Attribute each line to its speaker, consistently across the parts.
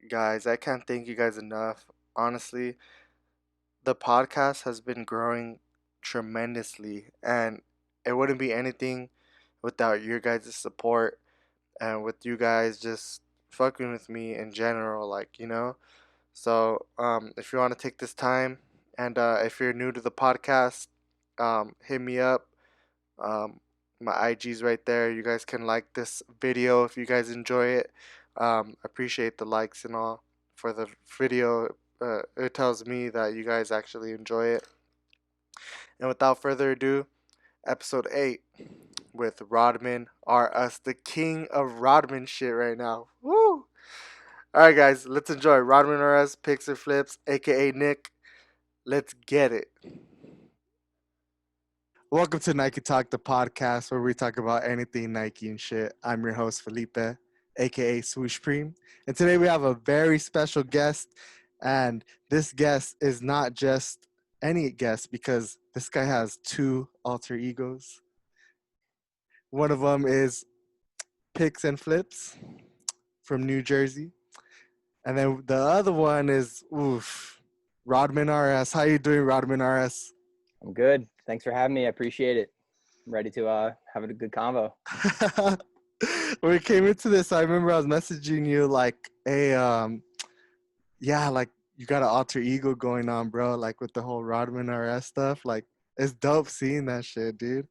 Speaker 1: Guys, I can't thank you guys enough. Honestly, the podcast has been growing tremendously, and it wouldn't be anything without your guys' support and with you guys just fucking with me in general, So, if you want to take this time, and if you're new to the podcast, hit me up. Um, my IG's right there. You guys can like this video if you guys enjoy it. Appreciate the likes and all for the video. It tells me that you guys actually enjoy it. And without further ado, episode 8 with Rodman R. Us, the king of Rodman shit right now. Woo! Alright, guys, let's enjoy Rodman R. Us, Picks or Flips, aka Nick. Let's get it. Welcome to Nike Talk, the podcast where we talk about anything Nike and shit. I'm your host, Felipe, aka Swoosh Preem. And today we have a very special guest. And this guest is not just any guest because this guy has two alter egos. One of them is Picks and Flips from New Jersey. And then the other one is, Rodman RS. How you doing, Rodman RS?
Speaker 2: I'm good. Thanks for having me. I appreciate it. I'm ready to have a good convo.
Speaker 1: When we came into this, I remember I was messaging you like, hey, yeah, like you got an alter ego going on, bro, like with the whole Rodman RS stuff. Like, it's dope seeing that shit, dude.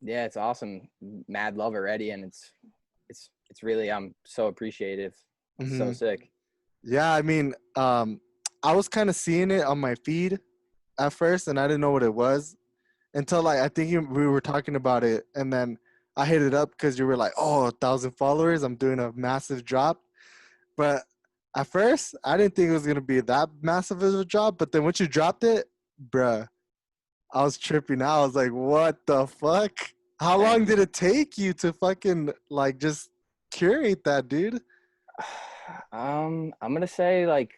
Speaker 2: Yeah, it's awesome. Mad love already, and it's really I'm so appreciative. It's so
Speaker 1: Hmm.
Speaker 2: sick.
Speaker 1: Yeah, I mean, I was kind of seeing it on my feed at first, and I didn't know what it was until like I think we were talking about it, and then I hit it up because you were like, "Oh, 1,000 followers! I'm doing a massive drop." But at first, I didn't think it was gonna be that massive of a drop. But then once you dropped it, bruh, I was tripping out. I was like, "What the fuck? How long
Speaker 2: Thank
Speaker 1: did
Speaker 2: you.
Speaker 1: it take you to fucking like just curate that, dude?"
Speaker 2: I'm gonna say like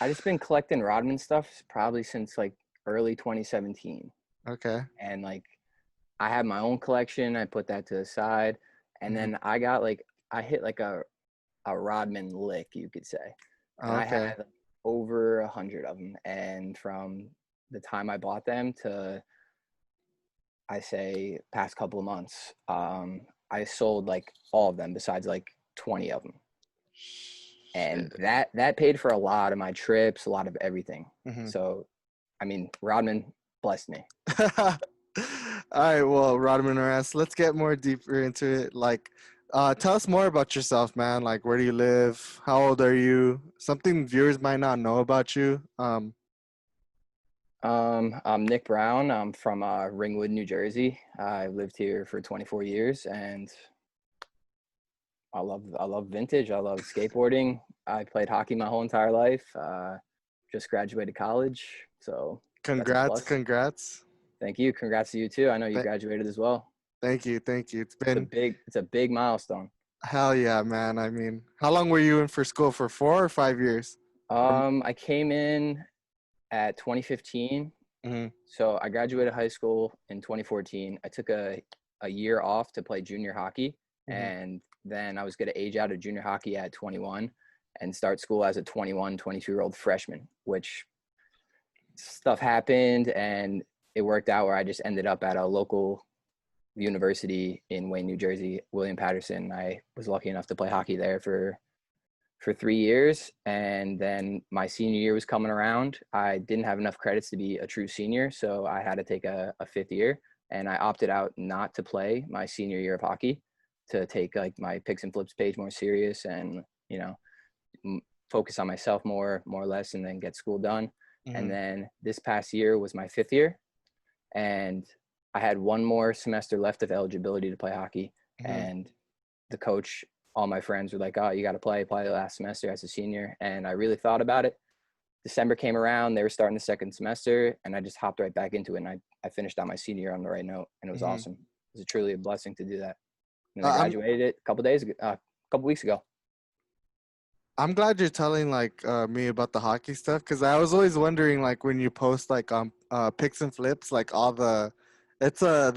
Speaker 2: I just been collecting Rodman stuff probably since like early 2017,
Speaker 1: Okay.
Speaker 2: and like I had my own collection. I put that to the side, and
Speaker 1: Hmm.
Speaker 2: then I hit like a Rodman lick, you could say. And I
Speaker 1: Okay.
Speaker 2: had over 100 of them. And from the time I bought them to I say past couple of months, I sold like all of them besides like 20 of them. And
Speaker 1: Shit.
Speaker 2: that paid for a lot of my trips, a lot of everything.
Speaker 1: Hmm.
Speaker 2: So I mean, Rodman blessed me.
Speaker 1: All right. Well, Rodman Aras, let's get more deeper into it. Like, tell us more about yourself, man. Like, where do you live? How old are you? Something viewers might not know about you.
Speaker 2: I'm Nick Brown. I'm from Ringwood, New Jersey. I've lived here for 24 years, and I love vintage. I love skateboarding. I played hockey my whole entire life. Just graduated college, so that's a
Speaker 1: Congrats,
Speaker 2: plus.
Speaker 1: congrats.
Speaker 2: Thank you. Congrats to you too. I know you
Speaker 1: Th-
Speaker 2: graduated as well.
Speaker 1: Thank you, thank you. It's
Speaker 2: It's a
Speaker 1: been
Speaker 2: big milestone.
Speaker 1: hell yeah, man. I mean, how long were you in for school? For 4 or 5 years?
Speaker 2: I came in at 2015,
Speaker 1: Mm-hmm.
Speaker 2: so I graduated high school in 2014. I took a year off to play junior hockey,
Speaker 1: Hmm.
Speaker 2: and then I was going to age out of junior hockey at 21 and start school as a 21, 22-year-old freshman, which stuff happened and it worked out where I just ended up at a local university in Wayne, New Jersey, William Patterson. I was lucky enough to play hockey there for 3 years, and then my senior year was coming around. I didn't have enough credits to be a true senior, so I had to take a fifth year, and I opted out not to play my senior year of hockey to take like my picks and flips page more serious and you know focus on myself more or less, and then get school done. And
Speaker 1: Hmm.
Speaker 2: then this past year was my fifth year, and I had one more semester left of eligibility to play hockey.
Speaker 1: Hmm.
Speaker 2: And the coach, all my friends were like, "Oh, you got to play the last semester as a senior." And I really thought about it. December came around, they were starting the second semester, and I just hopped right back into it. And I finished out my senior year on the right note, and it was
Speaker 1: Hmm.
Speaker 2: awesome. It was truly a blessing to do that. And I
Speaker 1: I'm
Speaker 2: graduated it a couple weeks ago.
Speaker 1: I'm glad you're telling like me about the hockey stuff because I was always wondering like when you post like picks and flips like all the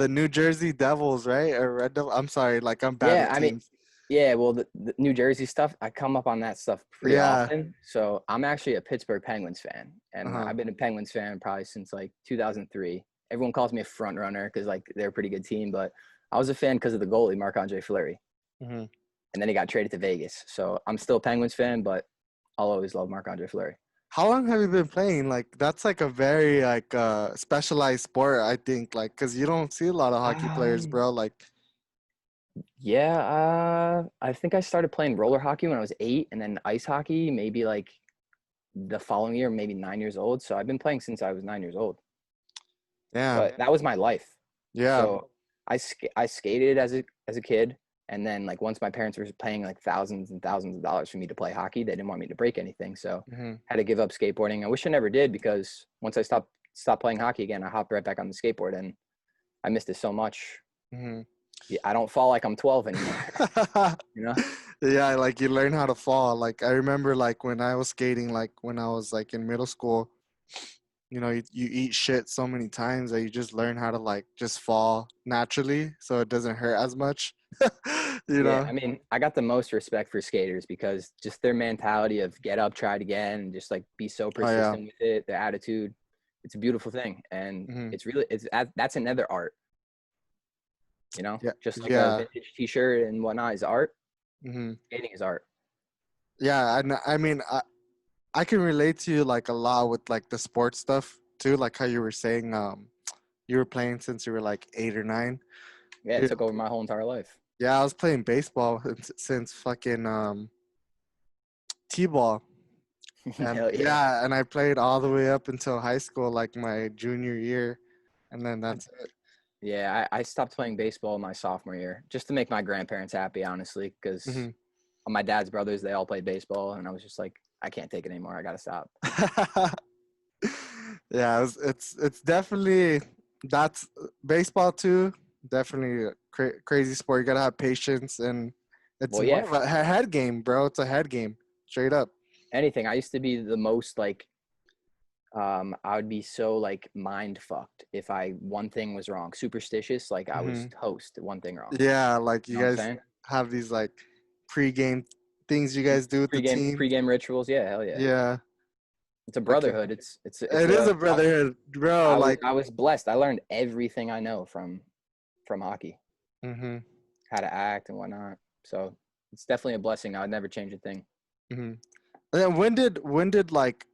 Speaker 1: New Jersey Devils, right? Or Red Devil. I'm sorry, like I'm bad
Speaker 2: Yeah,
Speaker 1: with
Speaker 2: I mean,
Speaker 1: teams.
Speaker 2: Yeah, well, the New Jersey stuff, I come up on that stuff pretty
Speaker 1: Yeah.
Speaker 2: often. So I'm actually a Pittsburgh Penguins fan, and
Speaker 1: Uh-huh.
Speaker 2: I've been a Penguins fan probably since like 2003. Everyone calls me a front runner because like they're a pretty good team, but I was a fan because of the goalie, Marc-Andre Fleury,
Speaker 1: Hmm.
Speaker 2: and then he got traded to Vegas. So I'm still a Penguins fan, but I'll always love Marc-Andre Fleury.
Speaker 1: How long have you been playing? Like that's like a very like specialized sport, I think. Like, cause you don't see a lot of hockey players,
Speaker 2: Um,
Speaker 1: bro. Like,
Speaker 2: yeah, I think I started playing roller hockey when I was 8, and then ice hockey maybe like the following year, maybe 9 years old. So I've been playing since I was 9 years old.
Speaker 1: damn.
Speaker 2: But that was my life.
Speaker 1: Yeah.
Speaker 2: So I skated as a kid, and then like once my parents were paying like thousands and thousands of dollars for me to play hockey, they didn't want me to break anything, so
Speaker 1: Hmm.
Speaker 2: I had to give up skateboarding. I wish I never did because once I stopped playing hockey again, I hopped right back on the skateboard, and I missed it so much.
Speaker 1: Hmm.
Speaker 2: Yeah, I don't fall like I'm 12 anymore. You know?
Speaker 1: Yeah, like you learn how to fall. Like I remember like when I was skating, like when I was like in middle school, you eat shit so many times that you just learn how to like just fall naturally so it doesn't hurt as much. you
Speaker 2: Yeah,
Speaker 1: know?
Speaker 2: I mean, I got the most respect for skaters because just their mentality of get up, try it again, and just like be so
Speaker 1: Oh yeah.
Speaker 2: persistent with it, their attitude, it's a beautiful thing, and
Speaker 1: Hmm.
Speaker 2: that's another art,
Speaker 1: Yeah.
Speaker 2: just like a
Speaker 1: Yeah.
Speaker 2: vintage T-shirt and whatnot is art.
Speaker 1: Hmm.
Speaker 2: Skating is art.
Speaker 1: Yeah, and I mean I can relate to you like a lot with like the sports stuff too, like how you were saying you were playing since you were like 8 or 9.
Speaker 2: Yeah, it
Speaker 1: Dude,
Speaker 2: took over my whole entire life.
Speaker 1: yeah, I was playing baseball since fucking T-ball. And
Speaker 2: Hell yeah.
Speaker 1: yeah, and I played all the way up until high school, like my junior year, and then
Speaker 2: I,
Speaker 1: that's it.
Speaker 2: yeah, I stopped playing baseball my sophomore year just to make my grandparents happy, honestly, because
Speaker 1: Hmm.
Speaker 2: my dad's brothers, they all played baseball, and I was just like, I can't take it anymore. I gotta stop.
Speaker 1: Yeah, it's definitely that's baseball too. Definitely a crazy sport. You gotta have patience, and it's
Speaker 2: Well,
Speaker 1: more
Speaker 2: yeah,
Speaker 1: of a head game, bro. It's a head game, straight up.
Speaker 2: anything. I used to be the most like I would be so like mind fucked if I one thing was wrong. Superstitious, like I was
Speaker 1: Hmm.
Speaker 2: toast. One thing wrong.
Speaker 1: Yeah, like
Speaker 2: You
Speaker 1: you
Speaker 2: know what I'm
Speaker 1: guys
Speaker 2: saying?
Speaker 1: have these like pre-game things you guys do with the team.
Speaker 2: Pregame rituals. Yeah, hell yeah.
Speaker 1: Yeah,
Speaker 2: It's a
Speaker 1: okay.
Speaker 2: brotherhood. It's
Speaker 1: It is
Speaker 2: a
Speaker 1: a brotherhood, bro. Like,
Speaker 2: I was blessed. I learned everything I know from hockey,
Speaker 1: hmm,
Speaker 2: how to act and whatnot. So it's definitely a blessing. I'd never change a thing.
Speaker 1: hmm. And then when did like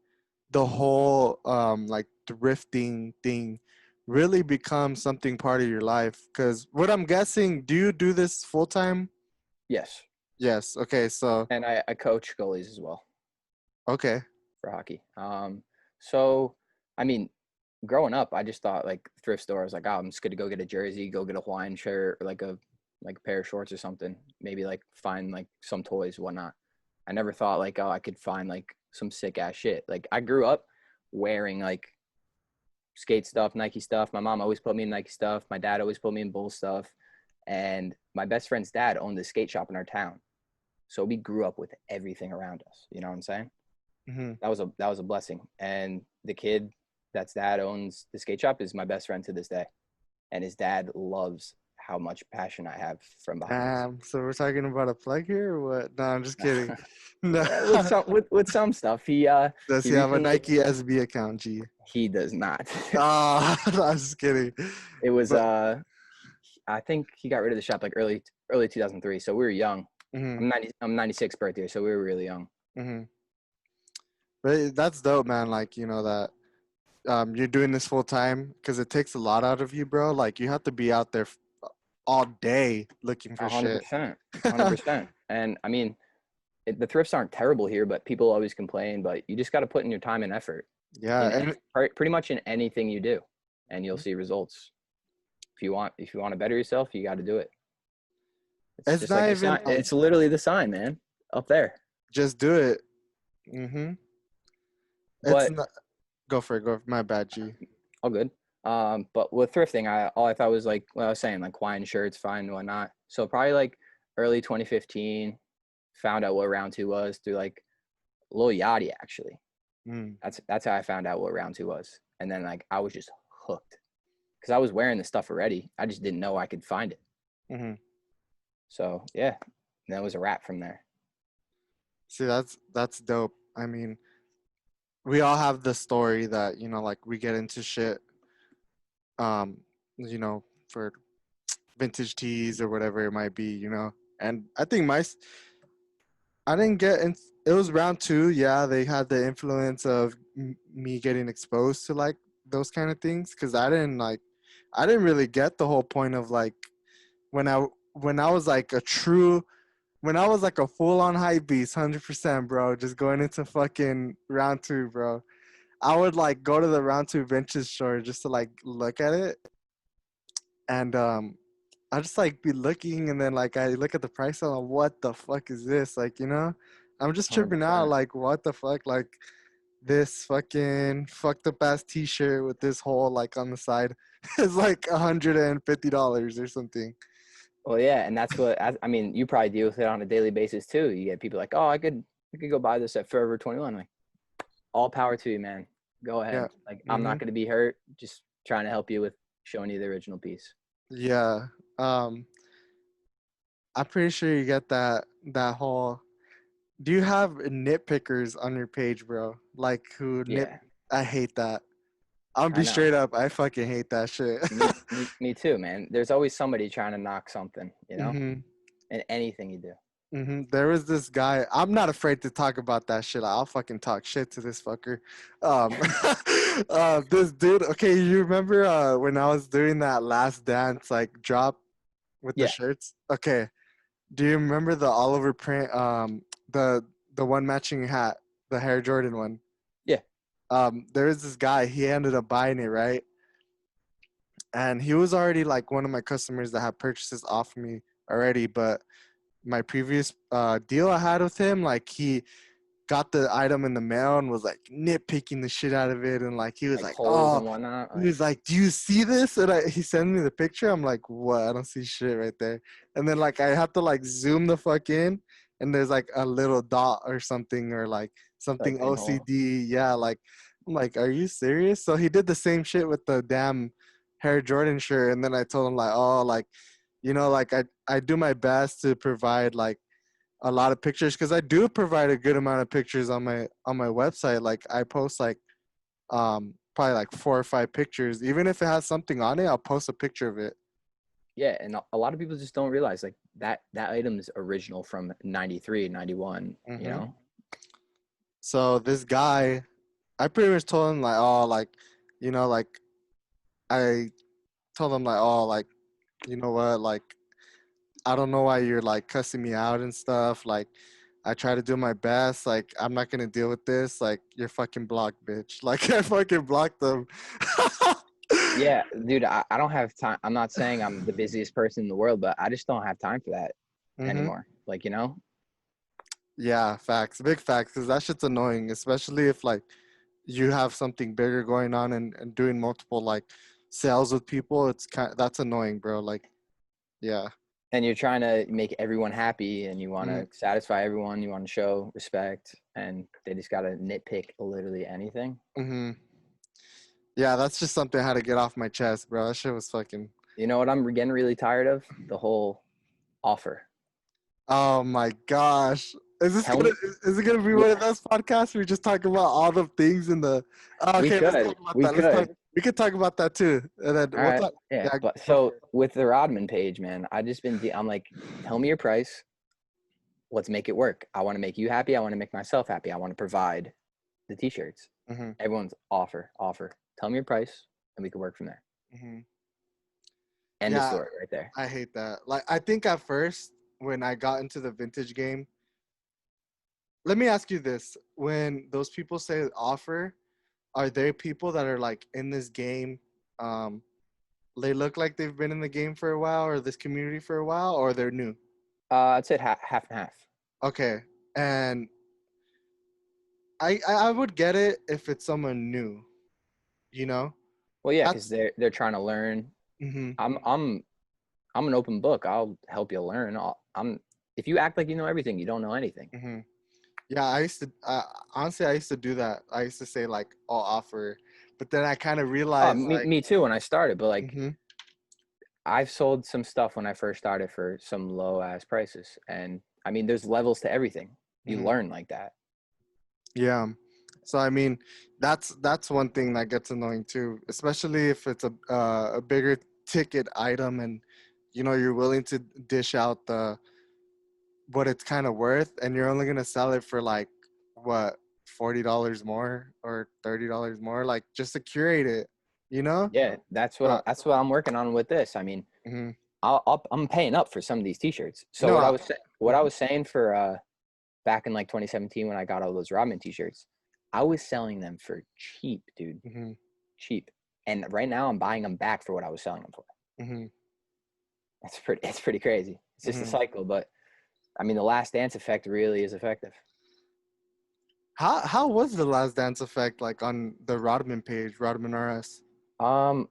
Speaker 1: the whole like drifting thing really become something part of your life? Because what I'm guessing, do you do this full time?
Speaker 2: Yes,
Speaker 1: Yes. Okay. So
Speaker 2: and I coach goalies as well
Speaker 1: okay.
Speaker 2: for hockey. So I mean, growing up, I just thought like thrift store. I was like, oh, I'm just gonna go get a jersey, go get a Hawaiian shirt, or like a pair of shorts or something. Maybe like find like some toys, whatnot. I never thought like, oh, I could find like some sick ass shit. Like I grew up wearing like skate stuff, Nike stuff. My mom always put me in Nike stuff. My dad always put me in Bull stuff. And my best friend's dad owned a skate shop in our town. So we grew up with everything around us. You know what I'm saying?
Speaker 1: Hmm.
Speaker 2: That was a blessing. And the kid that's dad owns the skate shop is my best friend to this day. And his dad loves how much passion I have from the hockey.
Speaker 1: So we're talking about a plug here or what? No, I'm just kidding. No.
Speaker 2: With some stuff,
Speaker 1: Does
Speaker 2: he
Speaker 1: he have a
Speaker 2: recently
Speaker 1: Nike SB account? G.
Speaker 2: he does not.
Speaker 1: Oh, I'm just kidding.
Speaker 2: It was
Speaker 1: But
Speaker 2: I think he got rid of the shop like early 2003. So we were young.
Speaker 1: hmm,
Speaker 2: I'm 96 birthday, so we were really young.
Speaker 1: hmm. But that's dope, man. Like that you're doing this full time because it takes a lot out of you, bro. Like you have to be out there all day looking for
Speaker 2: A hundred
Speaker 1: shit.
Speaker 2: percent, 100%. And I mean, the thrifts aren't terrible here, but people always complain. But you just got to put in your time and effort
Speaker 1: Yeah, and
Speaker 2: pretty much in anything you do, and you'll see results. If you want to better yourself, you got to do it. It's
Speaker 1: it's
Speaker 2: just like
Speaker 1: not
Speaker 2: the
Speaker 1: even
Speaker 2: sign. It's literally the sign, man, up there.
Speaker 1: just do it. Mm-hmm. It's
Speaker 2: But
Speaker 1: not. Go for it. Go. My bad, G.
Speaker 2: all good. But with thrifting, all I thought was like what I was saying, like Hawaiian shirts, fine, and whatnot. So probably like early 2015, found out what round two was through like Lil Yachty actually.
Speaker 1: Mm.
Speaker 2: That's how I found out what round two was, and then like I was just hooked because I was wearing the stuff already. I just didn't know I could find it.
Speaker 1: Mm-hmm.
Speaker 2: So yeah, And that was a wrap from there.
Speaker 1: See, that's dope. I mean, we all have the story that, like we get into shit, um, for vintage tees or whatever it might be. And I think I didn't get in. It was round two. Yeah, they had the influence of me getting exposed to like those kind of things because I didn't really get the whole point of like when I was like when I was like a full on hype beast, 100%, bro. Just going into fucking round two, bro. I would like go to the round two vintage store just to like look at it, and I just like be looking, and then like I look at the price, and I'm like, what the fuck is this? Like, I'm just tripping out.
Speaker 2: 100%.
Speaker 1: Like, what the fuck? Like this fucking fucked up ass T-shirt with this hole like on the side is like $150 or something.
Speaker 2: Well, yeah, and that's what I mean. You probably deal with it on a daily basis too. You get people like, "Oh, I could go buy this at Forever 21." Like, all power to you, man. Go
Speaker 1: Yeah.
Speaker 2: ahead. Like, I'm
Speaker 1: Mhm.
Speaker 2: not going to be hurt. Just trying to help you with showing you the original piece.
Speaker 1: Yeah. I'm pretty sure you get that whole. Do you have nitpickers on your page, bro? Like who nit?
Speaker 2: Yeah,
Speaker 1: I hate that. I'll be
Speaker 2: I know.
Speaker 1: straight up. I fucking hate that shit.
Speaker 2: Me too, man. There's always somebody trying to knock something,
Speaker 1: Mhm.
Speaker 2: in anything you do.
Speaker 1: There was this guy. I'm not afraid to talk about that shit. I'll fucking talk shit to this fucker. Um, this dude. Okay, you remember when I was doing that last dance like drop with the
Speaker 2: Yeah,
Speaker 1: shirts? Okay. Do you remember the Oliver print? The the one matching hat, the Hair Jordan one.
Speaker 2: yeah,
Speaker 1: There was this guy. He ended up buying it, right? And he was already like one of my customers that had purchases off me already. But my previous deal I had with him, like he got the item in the mail and was like nitpicking the shit out of it, and like he was
Speaker 2: like
Speaker 1: like,
Speaker 2: holes
Speaker 1: "Oh,"
Speaker 2: and whatnot.
Speaker 1: he was like, "Do you see this?" And he sent me the picture. I'm like, "What? I don't see shit right there." And then like I have to like zoom the fuck in, and there's like a little dot or something, or like
Speaker 2: Like
Speaker 1: something
Speaker 2: pinhole.
Speaker 1: OCD. Yeah, like I'm like, "Are you serious?" So he did the same shit with the damn Hair Jordan shirt, and then I told him like, "Oh, like." Like I do my best to provide like a lot of pictures because I do provide a good amount of pictures on my website. Like I post like probably like 4 or 5 pictures. Even if it has something on it, I'll post a picture of it.
Speaker 2: Yeah, and a lot of people just don't realize like that item is original from 93, 91,
Speaker 1: Hmm. So this guy, I pretty much told him like, oh, like I told him like, oh, like you know what, like I don't know why you're like cussing me out and stuff. Like I try to do my best. Like I'm not gonna deal with this. Like you're fucking blocked, bitch. Like I fucking blocked them.
Speaker 2: Yeah, dude, I don't have time. I'm not saying I'm the busiest person in the world, but I just don't have time for that
Speaker 1: Hmm.
Speaker 2: anymore. Like,
Speaker 1: Yeah, facts, big facts, because that shit's annoying, especially if like you have something bigger going on and doing multiple like sales with people. It's that's annoying, bro. Like, yeah.
Speaker 2: and you're trying to make everyone happy and you want
Speaker 1: Mm-hmm.
Speaker 2: to satisfy everyone, you want to show respect, and they just got to nitpick literally anything.
Speaker 1: Mm-hmm. Yeah, that's just something I had to get off my chest, bro. That shit was fucking.
Speaker 2: You know what I'm getting really tired of? The whole offer.
Speaker 1: Oh my gosh. Is this
Speaker 2: Tell
Speaker 1: gonna
Speaker 2: me,
Speaker 1: is it gonna be
Speaker 2: yeah,
Speaker 1: one of those podcasts where we just talk about all the things in the oh,
Speaker 2: we
Speaker 1: okay, let's
Speaker 2: could,
Speaker 1: talk about
Speaker 2: we
Speaker 1: that. Let's talk
Speaker 2: could.
Speaker 1: we could talk about that too. And then
Speaker 2: All
Speaker 1: we'll
Speaker 2: right.
Speaker 1: talk
Speaker 2: Yeah.
Speaker 1: yeah,
Speaker 2: But
Speaker 1: go for
Speaker 2: so
Speaker 1: it.
Speaker 2: with the Rodman page, man, I just been, I'm like, tell me your price. Let's make it work. I want to make you happy. I want to make myself happy. I want to provide the t-shirts.
Speaker 1: Mm-hmm.
Speaker 2: Everyone's offer. Tell me your price and we can work from there.
Speaker 1: Mm-hmm.
Speaker 2: End of
Speaker 1: Yeah,
Speaker 2: story right there.
Speaker 1: I hate that. Like I think at first when I got into the vintage game, let me ask you this. When those people say offer, are there people that are like in this game, um, they look like they've been in the game for a while or this community for a while, or they're new?
Speaker 2: I'd say half and half.
Speaker 1: Okay. And I would get it if it's someone new, you know?
Speaker 2: Well, yeah, because
Speaker 1: That's
Speaker 2: they're trying to learn.
Speaker 1: mm-hmm,
Speaker 2: I'm I'm an open book. I'll help you learn. I'm if you act like you know everything, you don't know anything.
Speaker 1: mm-hmm. Yeah, I used to honestly I used to do that. I used to say like I'll offer, but then I kind of realized like
Speaker 2: Me too when I started, but like
Speaker 1: mm-hmm,
Speaker 2: I've sold some stuff when I first started for some low ass prices, and I mean, there's levels to everything. You
Speaker 1: Mhm.
Speaker 2: learn like that.
Speaker 1: Yeah. So I mean, that's one thing that gets annoying too, especially if it's a bigger ticket item and you're willing to dish out the what it's kind of worth, and you're only gonna sell it for like what, $40 more or $30 more, like just to curate it, you know?
Speaker 2: Yeah,
Speaker 1: But
Speaker 2: that's what I'm working on with this. I mean,
Speaker 1: mhm.
Speaker 2: I'm paying up for some of these T-shirts. So
Speaker 1: No,
Speaker 2: what I
Speaker 1: mhm,
Speaker 2: was saying for back in like 2017 when I got all those Rodman T-shirts, I was selling them for cheap, dude,
Speaker 1: mhm,
Speaker 2: cheap. And right now I'm buying them back for what I was selling them for.
Speaker 1: mhm,
Speaker 2: It's pretty crazy. It's just a
Speaker 1: mhm.
Speaker 2: cycle, but I mean the Last Dance effect really is effective.
Speaker 1: How was the Last Dance effect like on the Rodman page, Rodman RS?
Speaker 2: Um,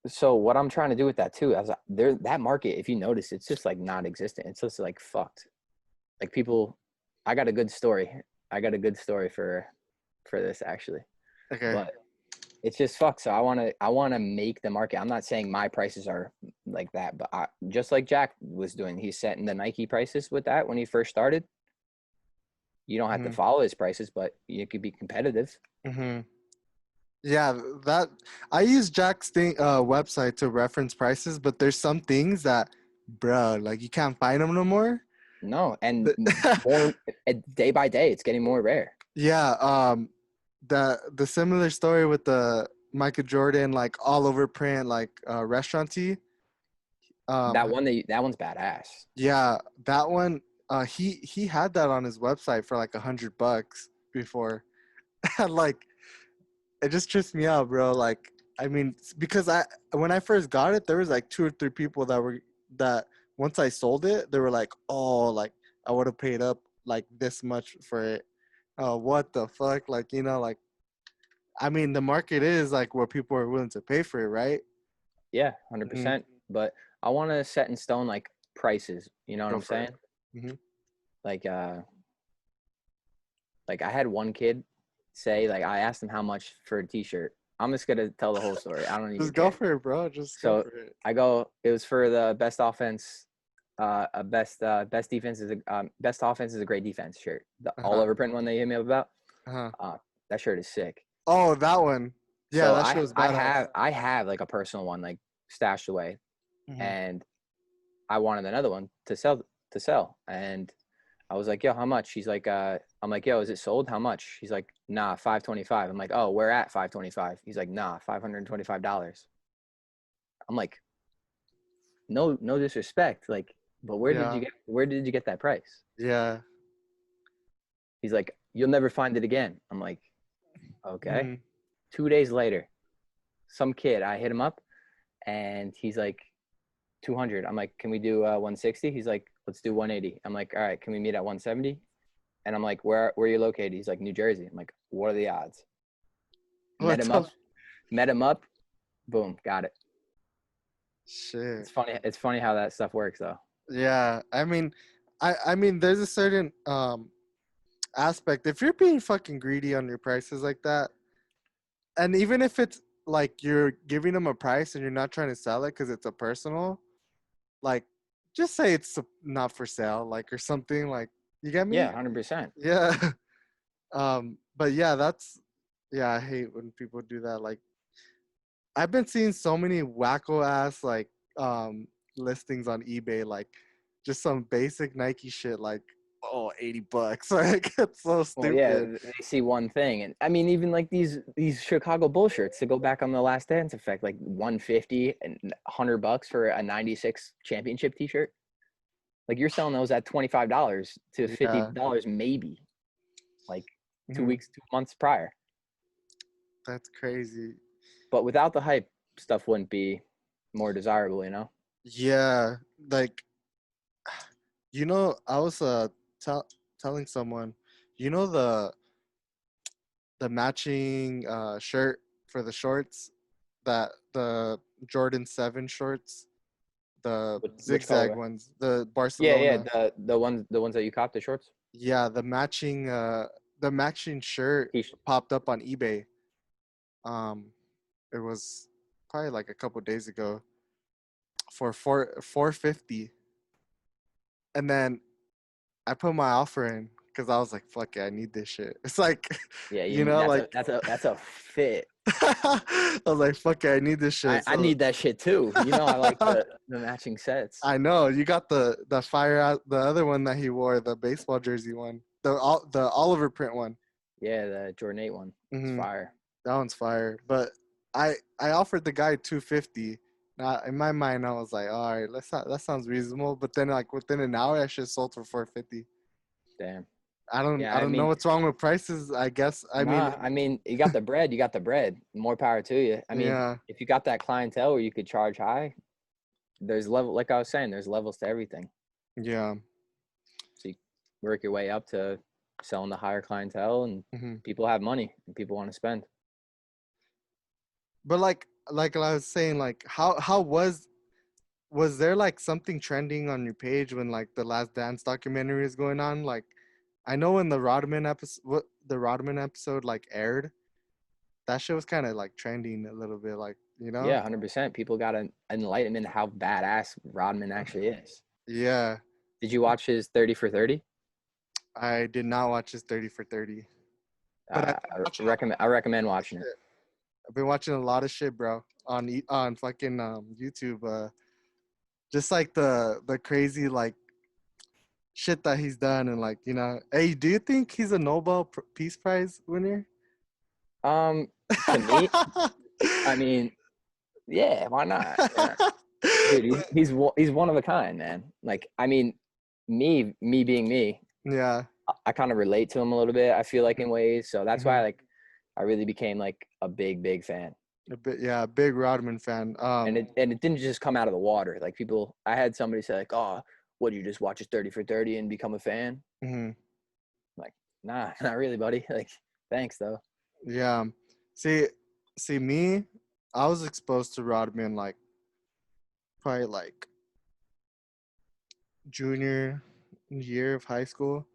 Speaker 2: so what I'm trying to do with that too, as there that market, if you notice, it's just like non-existent. It's just like fucked. Like people, I got a good story. I got a good story for this actually,
Speaker 1: Okay.
Speaker 2: but it's just fucked. So I wanna make the market. I'm not saying my prices are like that, but just like Jack was doing, he's setting the Nike prices with that when he first started. You don't have to
Speaker 1: Mhm,
Speaker 2: follow his prices, but you could be competitive.
Speaker 1: mhm. Yeah, that I use Jack's website to reference prices, but there's some things that, bro, like you can't find them no more.
Speaker 2: No, and
Speaker 1: The-
Speaker 2: more day by day, it's getting more rare.
Speaker 1: yeah, the similar story with the Michael Jordan like all over print like restaurant tee.
Speaker 2: That
Speaker 1: Um,
Speaker 2: one that one's badass.
Speaker 1: yeah, that one. He had that on his website for like $100 before, and like it just trips me out, bro. Like, I mean, because when I first got it, there was like two or three people that once I sold it, they were like, "Oh, like I would have paid up like this much for it." What the fuck? Like, like I mean, the market is like what people are willing to pay for it, right?
Speaker 2: Yeah,
Speaker 1: Hmm.
Speaker 2: 100%. But I want to set in stone like prices. You know what
Speaker 1: Go
Speaker 2: I'm
Speaker 1: for
Speaker 2: saying?
Speaker 1: it. Hmm.
Speaker 2: Like like I had one kid say like I asked him how much for a T-shirt. I'm just gonna tell the whole story. I don't even
Speaker 1: Just go
Speaker 2: care.
Speaker 1: for it, bro. Just go
Speaker 2: So
Speaker 1: for it.
Speaker 2: I go. It was for the best offense. A best defense is a best offense is a great defense shirt. The
Speaker 1: Uh
Speaker 2: all
Speaker 1: huh.
Speaker 2: over print one they hit me up about.
Speaker 1: Uh huh.
Speaker 2: Uh, that shirt is sick.
Speaker 1: Oh, that one. Yeah,
Speaker 2: So
Speaker 1: that shit was badass.
Speaker 2: I have like a personal one like stashed away,
Speaker 1: Hmm.
Speaker 2: and I wanted another one to sell. And I was like, yo, how much? He's like, I'm like, yo, is it sold? How much? He's like, nah, 525. I'm like, oh, we're at 525. He's like, nah, $525. I'm like, no disrespect, like, but
Speaker 1: Yeah.
Speaker 2: where did you get that price?
Speaker 1: Yeah.
Speaker 2: He's like, you'll never find it again. I'm like, okay.
Speaker 1: Hmm.
Speaker 2: 2 days later, some kid, I hit him up and he's like 200. I'm like, can we do 160? He's like, let's do 180. I'm like, all right, can we meet at 170? And I'm like, where are you located? He's like, New Jersey. I'm like, what are the odds? Met
Speaker 1: What's
Speaker 2: him
Speaker 1: up?
Speaker 2: up, met him up, boom, got it.
Speaker 1: Shit.
Speaker 2: It's funny how that stuff works though.
Speaker 1: Yeah. I mean, there's a certain aspect. If you're being fucking greedy on your prices like that, and even if it's like you're giving them a price and you're not trying to sell it because it's a personal, like, just say it's not for sale, like, or something, like, you get
Speaker 2: Yeah,
Speaker 1: me?
Speaker 2: 100%.
Speaker 1: Yeah. But yeah, yeah, I hate when people do that. Like, I've been seeing so many wacko ass like listings on eBay, like just some basic Nike shit, like, oh, $80. Like, it's so
Speaker 2: Well, yeah,
Speaker 1: stupid.
Speaker 2: they see one thing, and I mean, even like these Chicago Bull shirts to go back on the Last Dance effect, like 150 and $100 for a '96 championship T-shirt. Like you're selling those at $25 to fifty
Speaker 1: Yeah.
Speaker 2: dollars maybe, like
Speaker 1: Hmm.
Speaker 2: 2 months prior.
Speaker 1: That's crazy.
Speaker 2: But without the hype, stuff wouldn't be more desirable, you know?
Speaker 1: Yeah, like, I was tell telling someone, the matching shirt for the shorts, that the Jordan 7 shorts, the
Speaker 2: Which
Speaker 1: zigzag
Speaker 2: colorway?
Speaker 1: ones, the
Speaker 2: Yeah, yeah,
Speaker 1: Barcelona.
Speaker 2: the ones that you cop the shorts.
Speaker 1: Yeah, the matching shirt
Speaker 2: T-shirt.
Speaker 1: popped up on eBay. Um, it was probably like a couple days ago for 450, and then I put my offer in because I was like, fuck it, I need this shit. It's like,
Speaker 2: Yeah,
Speaker 1: you
Speaker 2: you
Speaker 1: know,
Speaker 2: that's a
Speaker 1: like
Speaker 2: that's a fit.
Speaker 1: I was like, fuck it, I need this shit.
Speaker 2: I
Speaker 1: So
Speaker 2: need that shit too. You know, I like the matching sets.
Speaker 1: I know you got the fire out the other one that he wore, the baseball jersey one, the Oliver print one.
Speaker 2: Yeah, the Jordan 8 one. It's
Speaker 1: Hmm.
Speaker 2: fire.
Speaker 1: That one's fire. But I offered the guy 250. Now in my mind I was like, all right, that sounds reasonable. But then like within an hour I should sold for 450.
Speaker 2: Damn.
Speaker 1: I
Speaker 2: Yeah, I
Speaker 1: don't know
Speaker 2: mean,
Speaker 1: what's wrong with prices. I guess I mean
Speaker 2: nah, I mean, you got the bread, you got the bread. More power to you. I mean,
Speaker 1: yeah
Speaker 2: if you got that clientele where you could charge high, there's level, like I was saying, there's levels to everything.
Speaker 1: yeah.
Speaker 2: So you work your way up to selling the higher clientele, and
Speaker 1: Hmm.
Speaker 2: people have money and people want to spend.
Speaker 1: But like I was saying, like how was there like something trending on your page when like the Last Dance documentary is going on? Like I know when the Rodman episode like aired, that shit was kind of like trending a little bit, like you know.
Speaker 2: Yeah, 100%. People got an enlightenment how badass Rodman actually is.
Speaker 1: Yeah,
Speaker 2: Did you watch his 30 for 30?
Speaker 1: I did not watch his 30 for 30, but I've been watching a
Speaker 2: I recommend
Speaker 1: lot of
Speaker 2: watching it.
Speaker 1: shit. I've been watching a lot of shit, bro, on fucking YouTube. Just like the crazy like shit that he's done, and like you know, hey, do you think he's a Peace Prize winner?
Speaker 2: Um, to me, I mean, yeah, why not? Yeah. Dude, he's one of a kind, man. Like, I mean, me being me,
Speaker 1: Yeah,
Speaker 2: I kind of relate to him a little bit. I feel like in ways, so that's why
Speaker 1: hmm,
Speaker 2: like I really became like a big fan.
Speaker 1: a bit, yeah, big Rodman fan.
Speaker 2: And it didn't just come out of the water. Like people, I had somebody say like, "Oh, what, you just watch his 30 for 30 and become a fan?"
Speaker 1: Mhm,
Speaker 2: I'm like, nah, not really, buddy. Like, thanks though.
Speaker 1: yeah, see, see me, I was exposed to Rodman like probably like junior year of high school,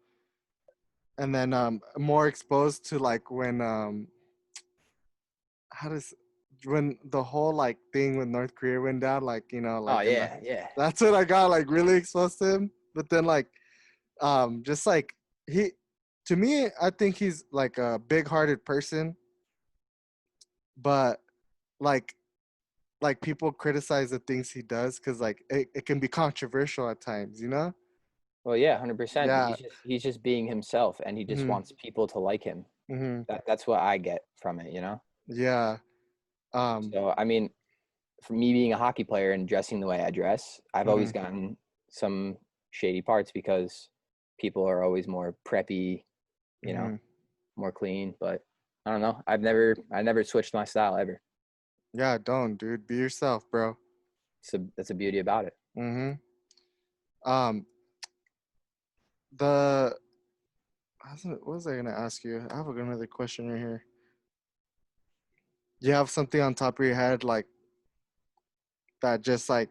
Speaker 1: and then more exposed to like when how does when the whole like thing with North Korea went down, like you know,
Speaker 2: Oh
Speaker 1: like in the
Speaker 2: yeah, yeah.
Speaker 1: that's when I got like really exposed to him. But then like just like he to me, I think he's like a big-hearted person, but like people criticize the things he does because like it can be controversial at times, you know.
Speaker 2: Well, yeah, 100%.
Speaker 1: Yeah.
Speaker 2: He's just being himself, and he just
Speaker 1: Hmm.
Speaker 2: wants people to like him.
Speaker 1: Hmm.
Speaker 2: That's what I get from it, you know.
Speaker 1: Yeah. um
Speaker 2: So I mean, for me being a hockey player and dressing the way I dress, I've always
Speaker 1: mhm,
Speaker 2: gotten some shady parts because people are always more preppy, you know,
Speaker 1: mhm.
Speaker 2: more clean. But I don't know. I never switched my style ever.
Speaker 1: Yeah, don't, dude, be yourself, bro.
Speaker 2: So that's the beauty about it.
Speaker 1: Hmm. um the what was I gonna ask you? I have another question right here. You have something on top of your head like that, just like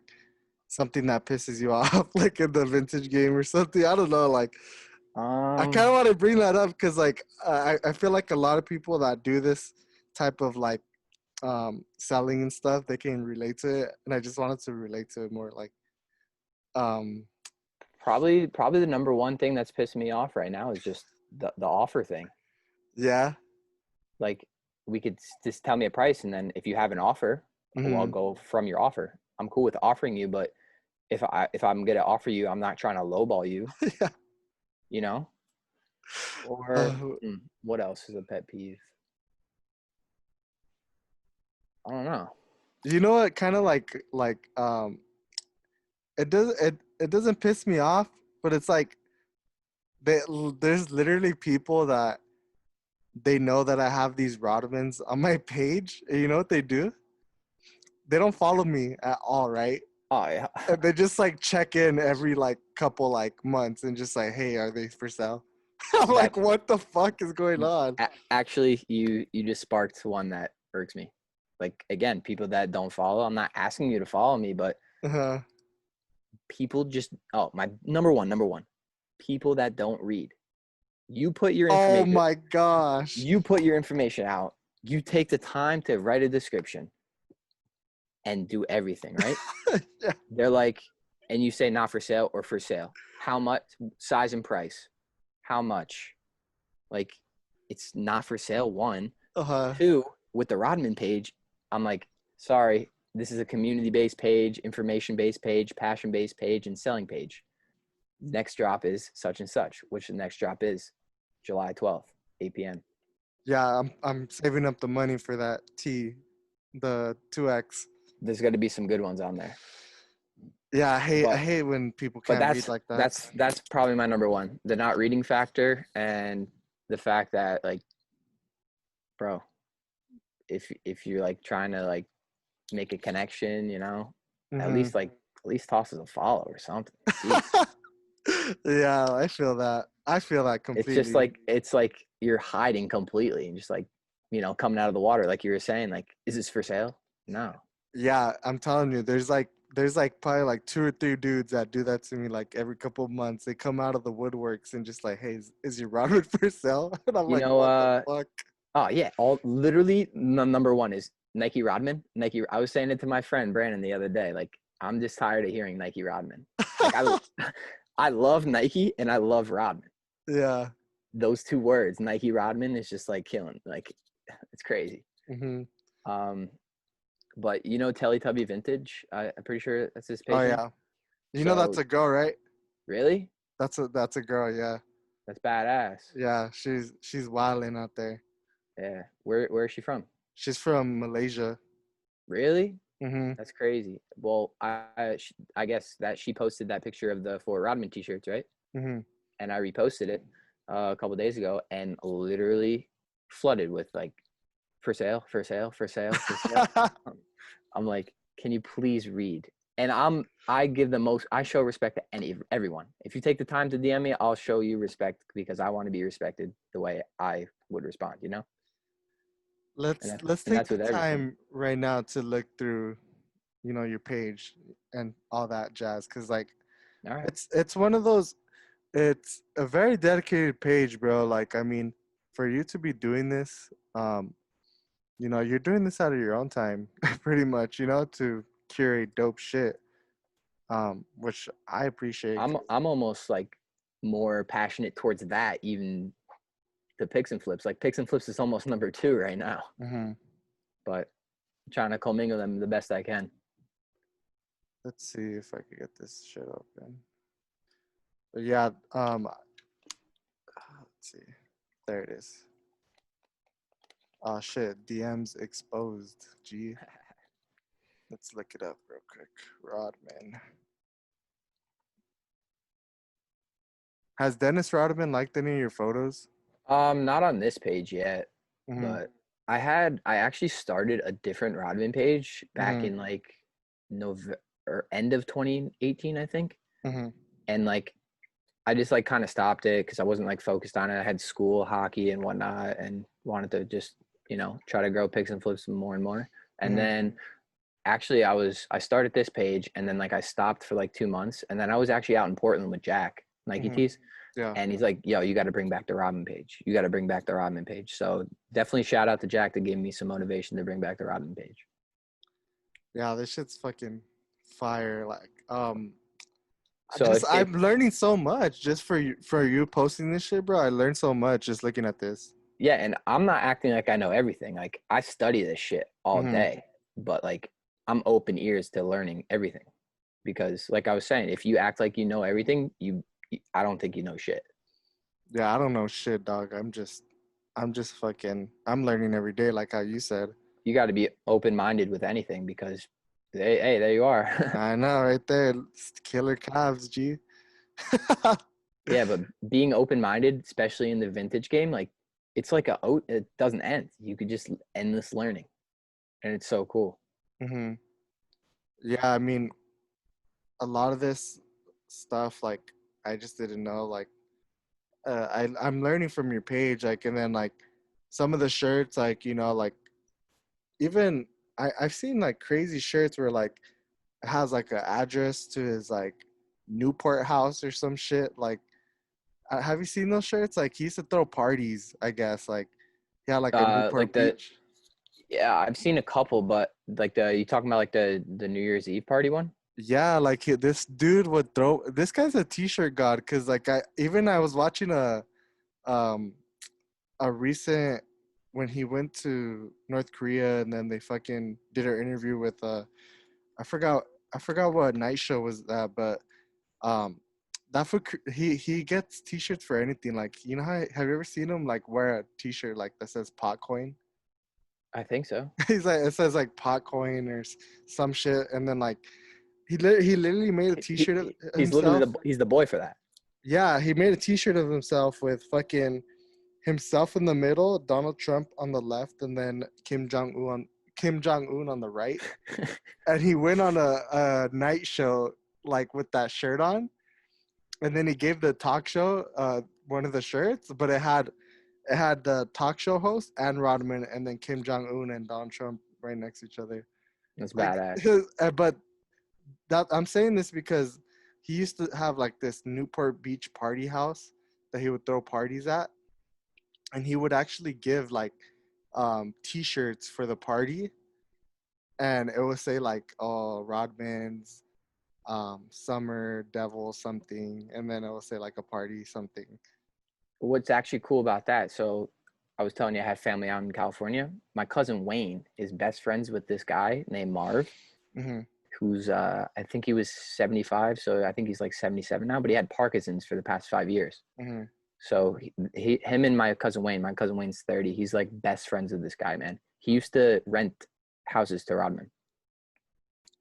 Speaker 1: something that pisses you off, like in the vintage game or something. I don't know. Like I kind of
Speaker 2: Um,
Speaker 1: want to bring that up because like I feel like a lot of people that do this type of like selling and stuff, they can relate to it, and I just wanted to relate to it more. Like um
Speaker 2: probably the number one thing that's pissing me off right now is just the offer thing.
Speaker 1: yeah.
Speaker 2: Like, we could just tell me a price, and then if you have an offer, well, I'll
Speaker 1: Hmm.
Speaker 2: go from your offer. I'm cool with offering you, but if I'm gonna offer you, I'm not trying to lowball you,
Speaker 1: Yeah.
Speaker 2: you know. Or
Speaker 1: uh,
Speaker 2: what else is a pet peeve? I don't know.
Speaker 1: you know what, kind of like it doesn't piss me off, but it's like they, there's literally people that they know that I have these Rodmans on my page, and you know what they do? They don't follow me at all, right?
Speaker 2: Oh yeah.
Speaker 1: And they just like check in every like couple like months and just like, hey, are they for sale? I'm like,
Speaker 2: That's
Speaker 1: what the fuck is going on?
Speaker 2: actually, you just sparked one that irks me. Like, again, people that don't follow. I'm not asking you to follow me, but
Speaker 1: Uh,
Speaker 2: people just, oh, my number one, people that don't read. You put your
Speaker 1: oh
Speaker 2: information
Speaker 1: my gosh.
Speaker 2: you put your information out. You take the time to write a description and do everything, right?
Speaker 1: Yeah.
Speaker 2: They're like, and you say not for sale or for sale, how much, size and price, how much? Like, it's not for sale, one.
Speaker 1: Uh-huh.
Speaker 2: Two, with the Rodman page, I'm like, sorry, this is a community-based page, information-based page, passion-based page, and selling page. Next drop is such and such, which the next drop is July 12th, 8 p.m.
Speaker 1: Yeah, I'm saving up the money for that T, the 2X.
Speaker 2: There's got to be some good ones on there.
Speaker 1: Yeah, I
Speaker 2: But
Speaker 1: hate when people
Speaker 2: but
Speaker 1: can't read like that.
Speaker 2: that's probably my number one. The not reading factor and the fact that, like, bro, if you're like trying to like make a connection,
Speaker 1: Hmm.
Speaker 2: at least toss us a follow or something. Jeez.
Speaker 1: Yeah, I feel that. I feel that
Speaker 2: It's just
Speaker 1: completely.
Speaker 2: like it's like you're hiding completely and just like, coming out of the water, like you were saying, like, is this for sale? No.
Speaker 1: Yeah, I'm telling you, there's like probably like two or three dudes that do that to me like every couple of months. They come out of the woodworks and just like, hey, is your Robert for sale? And I'm
Speaker 2: You
Speaker 1: like,
Speaker 2: know,
Speaker 1: what the fuck?
Speaker 2: oh yeah, all literally number one is Nike Rodman. Nike. I was saying it to my friend Brandon the other day. Like, I'm just tired of hearing Nike Rodman. Like, I love Nike and I love Rodman.
Speaker 1: Yeah.
Speaker 2: Those two words, Nike Rodman, is just like killing. Like, it's crazy.
Speaker 1: Hmm.
Speaker 2: Um, but Teletubby Vintage. I'm pretty sure that's his
Speaker 1: Oh
Speaker 2: page name.
Speaker 1: yeah. You know that's
Speaker 2: So
Speaker 1: a girl, right?
Speaker 2: really,
Speaker 1: That's a girl, yeah.
Speaker 2: that's badass.
Speaker 1: Yeah, she's wilding out there.
Speaker 2: Yeah. Where is she from?
Speaker 1: She's from Malaysia.
Speaker 2: Really?
Speaker 1: Hmm.
Speaker 2: That's crazy. Well, I guess that she posted that picture of the Fort Rodman t-shirts, right?
Speaker 1: Hmm.
Speaker 2: And I reposted it a couple days ago, and literally flooded with like, for sale, for sale, for sale, for sale. I'm like, can you please read? And I give the most. I show respect to everyone. If you take the time to DM me, I'll show you respect because I want to be respected the way I would respond. And
Speaker 1: let's
Speaker 2: that's
Speaker 1: let's
Speaker 2: and
Speaker 1: take
Speaker 2: that's
Speaker 1: the
Speaker 2: with everything.
Speaker 1: time right now to look through, your page and all that jazz, because like
Speaker 2: All right.
Speaker 1: it's one of those. It's a very dedicated page, bro. Like, I mean, for you to be doing this, you're doing this out of your own time, pretty much, to curate dope shit, which I appreciate.
Speaker 2: I'm almost like more passionate towards that even the picks and flips. Like, picks and flips is almost number two right now,
Speaker 1: Hmm.
Speaker 2: but I'm trying to commingle them the best I can.
Speaker 1: Let's see if I could get this shit open. But yeah, let's see. There it is. Oh shit, DMs exposed. G. Let's look it up real quick. Rodman. Has Dennis Rodman liked any of your photos?
Speaker 2: Not on this page yet,
Speaker 1: Mm-hmm.
Speaker 2: but I actually started a different Rodman page back
Speaker 1: Mm-hmm.
Speaker 2: in like November or end of 2018, I think.
Speaker 1: Mm-hmm.
Speaker 2: And like, I just like kind of stopped it because I wasn't like focused on it. I had school, hockey, and whatnot, and wanted to just try to grow picks and flips more and more. And
Speaker 1: Mm-hmm.
Speaker 2: then actually, I started this page, and then like I stopped for like 2 months, and then I was actually out in Portland with Jack Nike
Speaker 1: Mm-hmm.
Speaker 2: Tees,
Speaker 1: Yeah.
Speaker 2: and he's like, "Yo, you got to bring back the Rodman page. You got to bring back the Rodman page." So definitely shout out to Jack that gave me some motivation to bring back the Rodman page.
Speaker 1: Yeah, this shit's fucking fire. Like,
Speaker 2: So if
Speaker 1: I'm learning so much just for you posting this shit, bro. I learned so much just looking at this.
Speaker 2: yeah, and I'm not acting like I know everything. Like, I study this shit all
Speaker 1: Mm-hmm.
Speaker 2: day, but like, I'm open ears to learning everything because, like I was saying, if you act like you know everything, I don't think you know shit.
Speaker 1: Yeah, I don't know shit, dog. I'm just fucking. I'm learning every day, like how you said.
Speaker 2: You got to be open minded with anything because, hey, there you are.
Speaker 1: I know, right there. It's killer calves, G.
Speaker 2: Yeah, but being open minded, especially in the vintage game, like, it's like it doesn't end. You could just endless learning, and it's so cool.
Speaker 1: Hmm. Yeah, I mean, a lot of this stuff, like, I just didn't know. Like, I'm learning from your page, like, and then like some of the shirts, like, like even I've seen like crazy shirts where like it has like an address to his like Newport house or some shit. Like, have you seen those shirts? Like, he used to throw parties, I guess. Like, he had like a
Speaker 2: Like
Speaker 1: Newport
Speaker 2: the
Speaker 1: Beach.
Speaker 2: Yeah, I've seen a couple, but like, you talking about like the New Year's Eve party one?
Speaker 1: Yeah, like this dude would throw. This guy's a t-shirt god because like I was watching um a recent when he went to North Korea and then they fucking did an interview with I forgot I forgot what night show was that, but um that for he gets t-shirts for anything. Like you know how have you ever seen him like wear a t-shirt like that says pot coin?
Speaker 2: I think so.
Speaker 1: He's like it says like pot coin or some shit, and then like he literally made a t-shirt of
Speaker 2: He's literally
Speaker 1: himself.
Speaker 2: he's the boy for that.
Speaker 1: Yeah, he made a t-shirt of himself with fucking himself in the middle, Donald Trump on the left, and then Kim Jong Un on the right. And he went on a night show like with that shirt on, and then he gave the talk show one of the shirts, but it had the talk show host and Rodman, and then Kim Jong Un and Donald Trump right next to each other.
Speaker 2: That's
Speaker 1: Like,
Speaker 2: badass.
Speaker 1: but that I'm saying this because he used to have like this Newport Beach party house that he would throw parties at, and he would actually give like t-shirts for the party, and it would say like oh Rodman's summer devil something, and then it will say like a party something.
Speaker 2: What's actually cool about that? So I was telling you I had family out in California. My cousin Wayne is best friends with this guy named Marv,
Speaker 1: Mm-hmm.
Speaker 2: who's I think he was 75, so I think he's like 77 now, but he had Parkinson's for the past 5 years.
Speaker 1: Mm-hmm.
Speaker 2: So him and my cousin Wayne's 30. He's like best friends with this guy, man. He used to rent houses to Rodman.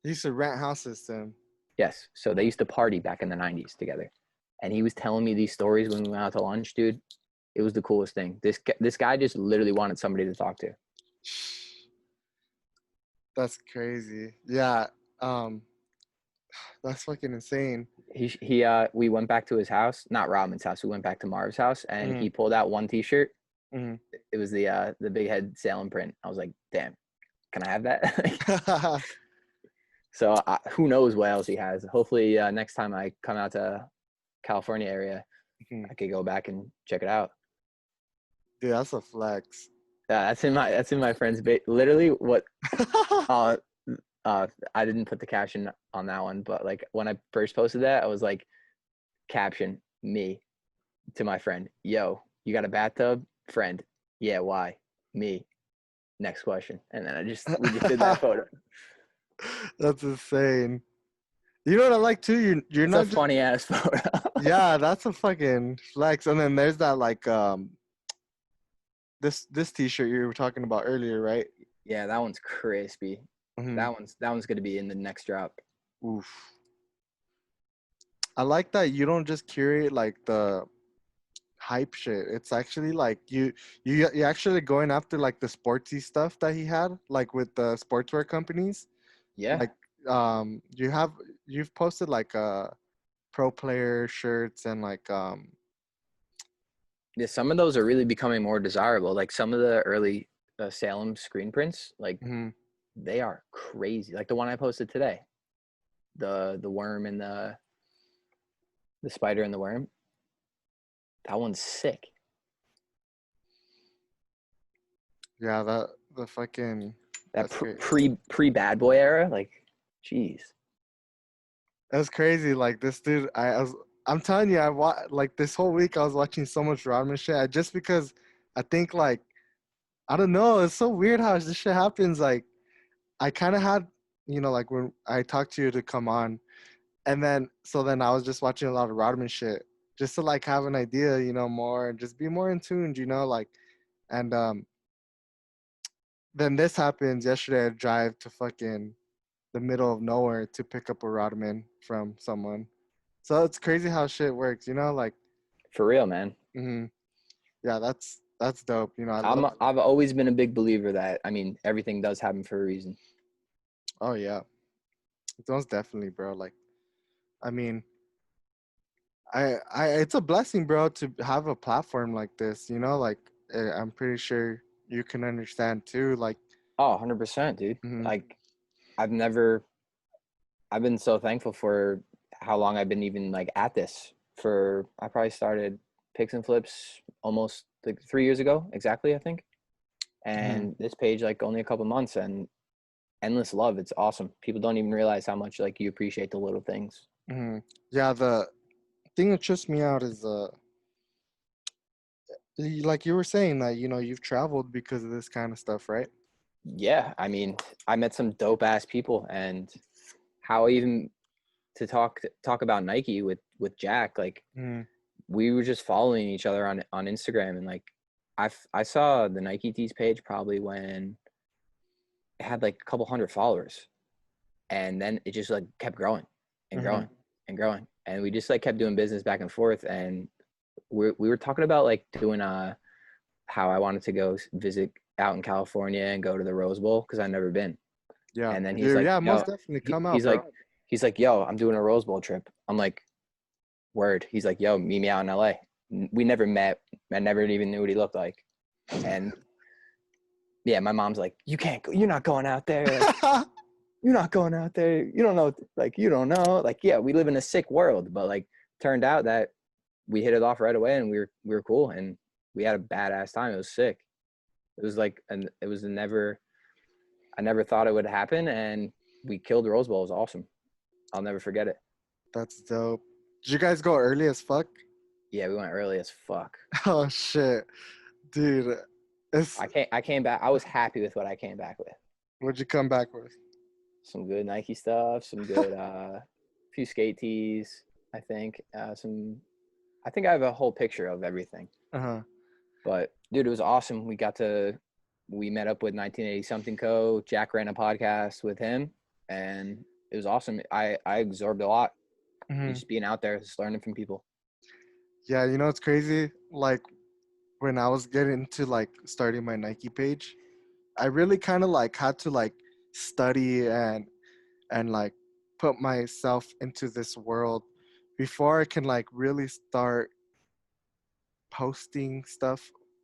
Speaker 1: He used to rent houses to him.
Speaker 2: Yes. So they used to party back in the 90s together. And he was telling me these stories when we went out to lunch, dude. It was the coolest thing. This guy just literally wanted somebody to talk to.
Speaker 1: That's crazy. Yeah. Um, that's fucking insane.
Speaker 2: We went back to his house, not Rodman's house. We went back to Marv's house, and
Speaker 1: Mm-hmm.
Speaker 2: he pulled out one T-shirt.
Speaker 1: Mm-hmm.
Speaker 2: It was the big head Salem print. I was like, damn, can I have that? So who knows what else he has? Hopefully, next time I come out to California area, I could go back and check it out.
Speaker 1: Dude, that's a flex.
Speaker 2: That's in my friend's literally what uh I didn't put the caption on that one, but like when I first posted that, I was like, caption me to my friend, yo, you got a bathtub? Friend, yeah, why? Me. Next question. And then we just did that photo.
Speaker 1: That's insane. You know what I like too? You're
Speaker 2: It's a
Speaker 1: not just
Speaker 2: funny ass photo.
Speaker 1: yeah, that's a fucking flex. And then there's that like this t-shirt you were talking about earlier, right?
Speaker 2: Yeah, that one's crispy.
Speaker 1: Mm-hmm.
Speaker 2: That one's gonna be in the next drop.
Speaker 1: Oof. I like that you don't just curate like the hype shit. It's actually like you actually going after like the sportsy stuff that he had, like with the sportswear companies.
Speaker 2: Yeah.
Speaker 1: Like you've posted like pro player shirts and like
Speaker 2: Yeah, some of those are really becoming more desirable. Like some of the early Salem screen prints, like
Speaker 1: mhm.
Speaker 2: they are crazy. Like the one I posted today, the worm and the spider and the worm. That one's sick.
Speaker 1: Yeah, that the fucking
Speaker 2: That
Speaker 1: that's great.
Speaker 2: pre bad boy era, like, jeez.
Speaker 1: That's crazy. Like this dude, I'm telling you, like this whole week I was watching so much ramen shit. Just because I think like I don't know, it's so weird how this shit happens. Like I kind of had, like when I talked to you to come on, and then I was just watching a lot of Rodman shit, just to like have an idea, more and just be more in tune, like, and then this happens yesterday. I drive to fucking the middle of nowhere to pick up a Rodman from someone. So it's crazy how shit works, like,
Speaker 2: For real, man.
Speaker 1: hmm yeah, that's dope. I love.
Speaker 2: I've always been a big believer that, I mean, everything does happen for a reason.
Speaker 1: Oh yeah, most definitely, bro. Like, I mean, it's a blessing, bro, to have a platform like this. Like, I'm pretty sure you can understand too. Like,
Speaker 2: Oh, 100%, dude.
Speaker 1: hmm
Speaker 2: Like, I've never, I've been so thankful for how long I've been even like at this. I probably started Picks and Flips almost like 3 years ago, exactly, I think.
Speaker 1: hmm
Speaker 2: And this page, like, only a couple months. And endless love. It's awesome. People don't even realize how much like you appreciate the little things.
Speaker 1: Hmm. Yeah, the thing that trips me out is like you were saying that you've traveled because of this kind of stuff, right?
Speaker 2: Yeah, I mean, I met some dope ass people, and how even to talk about Nike with Jack, like
Speaker 1: Mm,
Speaker 2: we were just following each other on Instagram, and like I saw the Nike Tees page probably when it had like a couple hundred followers, and then it just like kept growing and
Speaker 1: hmm.
Speaker 2: growing and growing, and we just like kept doing business back and forth, and we were talking about like doing how I wanted to go visit out in California and go to the Rose Bowl because I'd never been.
Speaker 1: Yeah,
Speaker 2: And then he's
Speaker 1: dude.
Speaker 2: like,
Speaker 1: Yeah, most
Speaker 2: yo,
Speaker 1: definitely come out,
Speaker 2: he's
Speaker 1: bro.
Speaker 2: like, yo, I'm doing a Rose Bowl trip. I'm like, word. He's like, yo, meet me out in LA. We never met. I never even knew what he looked like. And yeah, my mom's like, you can't go. You're not going out there. Like, you're not going out there. You don't know. Like, you don't know. Like, yeah, we live in a sick world, but like, turned out that we hit it off right away, and we were cool, and we had a badass time. It was sick. It was like, and it was never. I never thought it would happen, and we killed the Rose Bowl. It was awesome. I'll never forget it.
Speaker 1: That's dope. Did you guys go early as fuck?
Speaker 2: Yeah, we went early as fuck.
Speaker 1: Oh shit, dude. It's
Speaker 2: I came back. I was happy with what I came back with.
Speaker 1: What'd you come back with?
Speaker 2: Some good Nike stuff, some good few skate tees, I think. I think I have a whole picture of everything.
Speaker 1: Uh-huh.
Speaker 2: But dude, it was awesome. We met up with 1980 something co. Jack ran a podcast with him, and it was awesome. I absorbed a lot.
Speaker 1: Hmm.
Speaker 2: Just being out there, just learning from people.
Speaker 1: Yeah, it's crazy. Like when I was getting into like starting my Nike page, I really kind of like had to like study and like put myself into this world before I can like really start posting stuff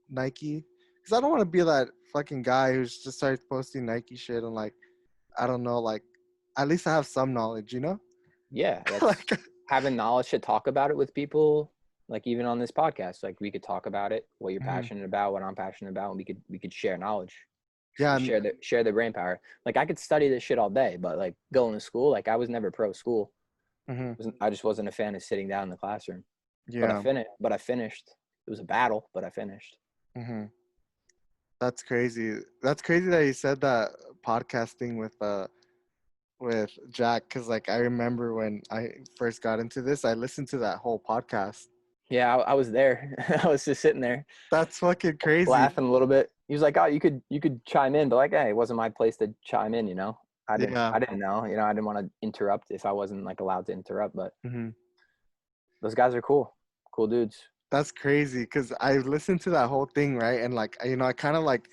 Speaker 1: Nike. Because I don't want to be that fucking guy who's just starts posting Nike shit and like I don't know, like at least I have some knowledge,
Speaker 2: Yeah, that's
Speaker 1: like
Speaker 2: having knowledge to talk about it with people. Like even on this podcast, like we could talk about it, what you're
Speaker 1: Mhm.
Speaker 2: passionate about, what I'm passionate about, and we could share knowledge,
Speaker 1: Yeah,
Speaker 2: share the brain power. Like I could study this shit all day, but like going to school, like I was never pro school.
Speaker 1: hmm.
Speaker 2: I just wasn't a fan of sitting down in the classroom. But I
Speaker 1: Yeah.
Speaker 2: finished. But I finished. It was a battle, but I finished.
Speaker 1: Hmm. That's crazy. That's crazy that you said that podcasting with Jack, because like I remember when I first got into this, I listened to that whole podcast.
Speaker 2: Yeah, I was there. I was just sitting there
Speaker 1: That's fucking crazy.
Speaker 2: laughing a little bit. He was like, "Oh, you could chime in," but like, hey, it wasn't my place to chime in.
Speaker 1: Yeah.
Speaker 2: I didn't know. I didn't want to interrupt if I wasn't like allowed to interrupt. But
Speaker 1: Hmm.
Speaker 2: those guys are cool dudes.
Speaker 1: That's crazy because I listened to that whole thing, right? And like I kind of like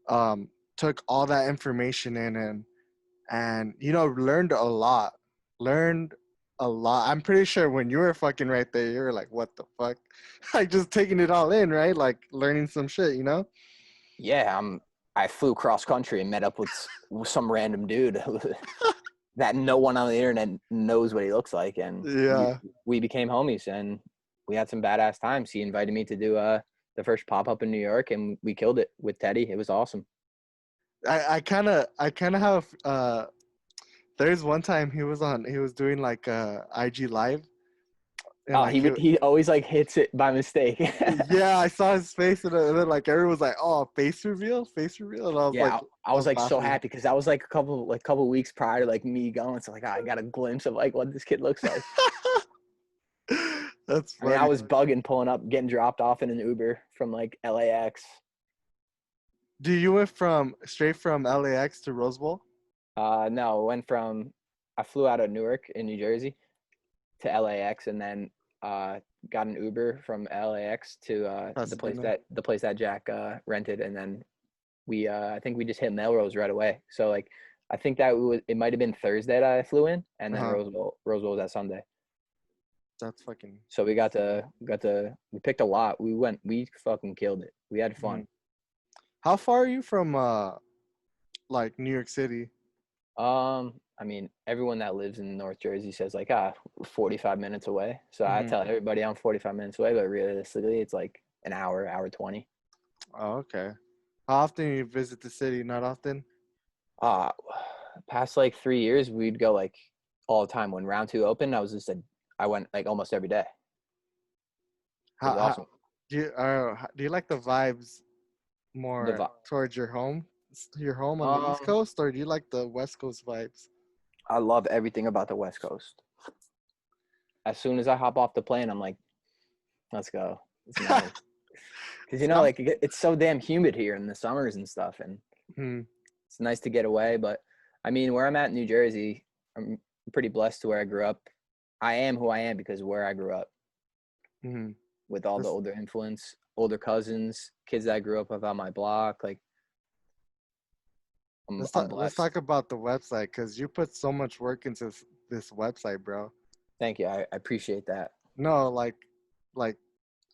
Speaker 1: um took all that information in and learned a lot. Learned a lot. I'm pretty sure when you were fucking right there, you were like, "What the fuck?" Like just taking it all in, right? Like learning some shit.
Speaker 2: Yeah, I flew cross country and met up with some random dude that no one on the internet knows what he looks like, and
Speaker 1: Yeah.
Speaker 2: we became homies, and we had some badass times. He invited me to do the first pop up in New York, and we killed it with Teddy. It was awesome.
Speaker 1: I kind of have there's one time he was doing like IG live and
Speaker 2: Oh,
Speaker 1: like
Speaker 2: he always like hits it by mistake.
Speaker 1: yeah, I saw his face and then like everyone was like, "Oh, face reveal," and I was like,
Speaker 2: Yeah, I
Speaker 1: I
Speaker 2: was
Speaker 1: was
Speaker 2: like so
Speaker 1: laughing.
Speaker 2: happy because that was like a couple weeks prior to like me going. So like I got a glimpse of like what this kid looks like.
Speaker 1: That's
Speaker 2: I mean, I
Speaker 1: funny.
Speaker 2: was bugging pulling up, getting dropped off in an Uber from like LAX.
Speaker 1: Dude, you went from straight from LAX to Rose Bowl?
Speaker 2: No, I flew out of Newark in New Jersey to LAX, and then uh, got an Uber from LAX to
Speaker 1: Pasadena.
Speaker 2: the place that Jack rented, and then I think we just hit Melrose right away. So like I think it might have been Thursday that I flew in, and then
Speaker 1: Uh-huh.
Speaker 2: Roseville was that Sunday.
Speaker 1: That's fucking
Speaker 2: So we picked a lot. We fucking killed it. We had
Speaker 1: mhm.
Speaker 2: fun.
Speaker 1: How far are you from like New York City?
Speaker 2: I mean, everyone that lives in North Jersey says like 45 minutes away. So I
Speaker 1: Hmm.
Speaker 2: tell everybody I'm 45 minutes away, but realistically it's like an hour 20.
Speaker 1: Oh, okay. How often you visit the city? Not often?
Speaker 2: Uh Past like 3 years, we'd go like all the time. When round two opened, I went like almost every day. It was
Speaker 1: How
Speaker 2: awesome.
Speaker 1: do you like the vibes
Speaker 2: The
Speaker 1: more
Speaker 2: vi-
Speaker 1: towards your home on the East
Speaker 2: um,
Speaker 1: Coast, or do you like the West Coast vibes?
Speaker 2: I love everything about the West Coast. As soon as I hop off the plane, I'm like, let's go. It's nice. Because
Speaker 1: See,
Speaker 2: like it's so damn humid here in the summers and stuff, and
Speaker 1: hmm,
Speaker 2: it's nice to get away. But I mean, where I'm at in New Jersey, I'm pretty blessed to where I grew up. I am who I am because of where I grew up,
Speaker 1: hmm.
Speaker 2: with all the
Speaker 1: Let's
Speaker 2: older influence, older cousins, kids that I grew up with on my block. Like I'm
Speaker 1: let's
Speaker 2: blessed.
Speaker 1: talk about the website because you put so much work into this website, bro.
Speaker 2: Thank you. I appreciate that.
Speaker 1: No, like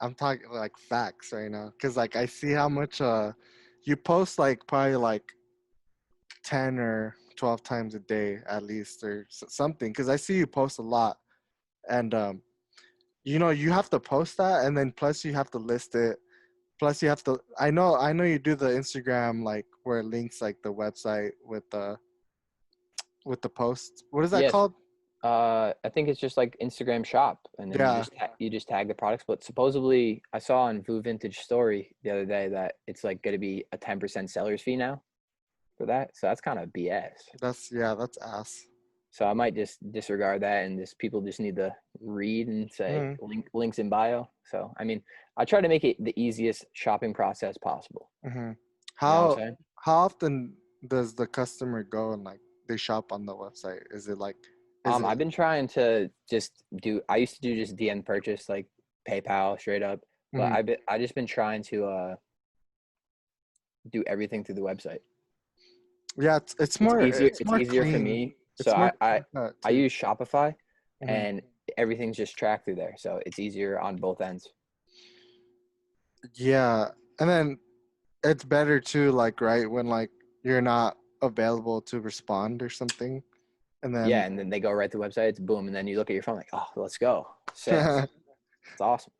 Speaker 1: I'm talking like facts right now, because like I see how much you post like probably like 10 or 12 times a day at least, or something, because I see you post a lot. And you have to post that, and then plus you have to list it, plus you have to, I know you do the Instagram, like where it links like the website with the posts. What is that
Speaker 2: Yes.
Speaker 1: called?
Speaker 2: I think it's just like Instagram Shop, and then
Speaker 1: Yeah,
Speaker 2: you just tag the products. But supposedly, I saw on Vu Vintage Story the other day that it's like going to be a 10% seller's fee now for that. So that's kind of BS.
Speaker 1: that's ass.
Speaker 2: So I might just disregard that, and just people just need to read and say
Speaker 1: Mm-hmm.
Speaker 2: links in bio. So I mean, I try to make it the easiest shopping process possible.
Speaker 1: Mm-hmm.
Speaker 2: You know what I'm
Speaker 1: how
Speaker 2: saying?
Speaker 1: how often does the customer go and like they shop on the website? Is it
Speaker 2: I've been trying to just do. I used to do just DM purchase, like PayPal straight up, but
Speaker 1: mhm.
Speaker 2: I just been trying to do everything through the website.
Speaker 1: Yeah, it's
Speaker 2: It's
Speaker 1: more
Speaker 2: easier for
Speaker 1: clean.
Speaker 2: me. So
Speaker 1: It's more clean cut
Speaker 2: I
Speaker 1: too.
Speaker 2: use Shopify,
Speaker 1: Mhm.
Speaker 2: and everything's just tracked through there. So it's easier on both ends.
Speaker 1: Yeah, and then it's better too, like right when like you're not available to respond or something, and
Speaker 2: Yeah,
Speaker 1: then
Speaker 2: and then they go right to the website. It's boom, and then you look at your phone like, oh, let's go, sales. It's awesome.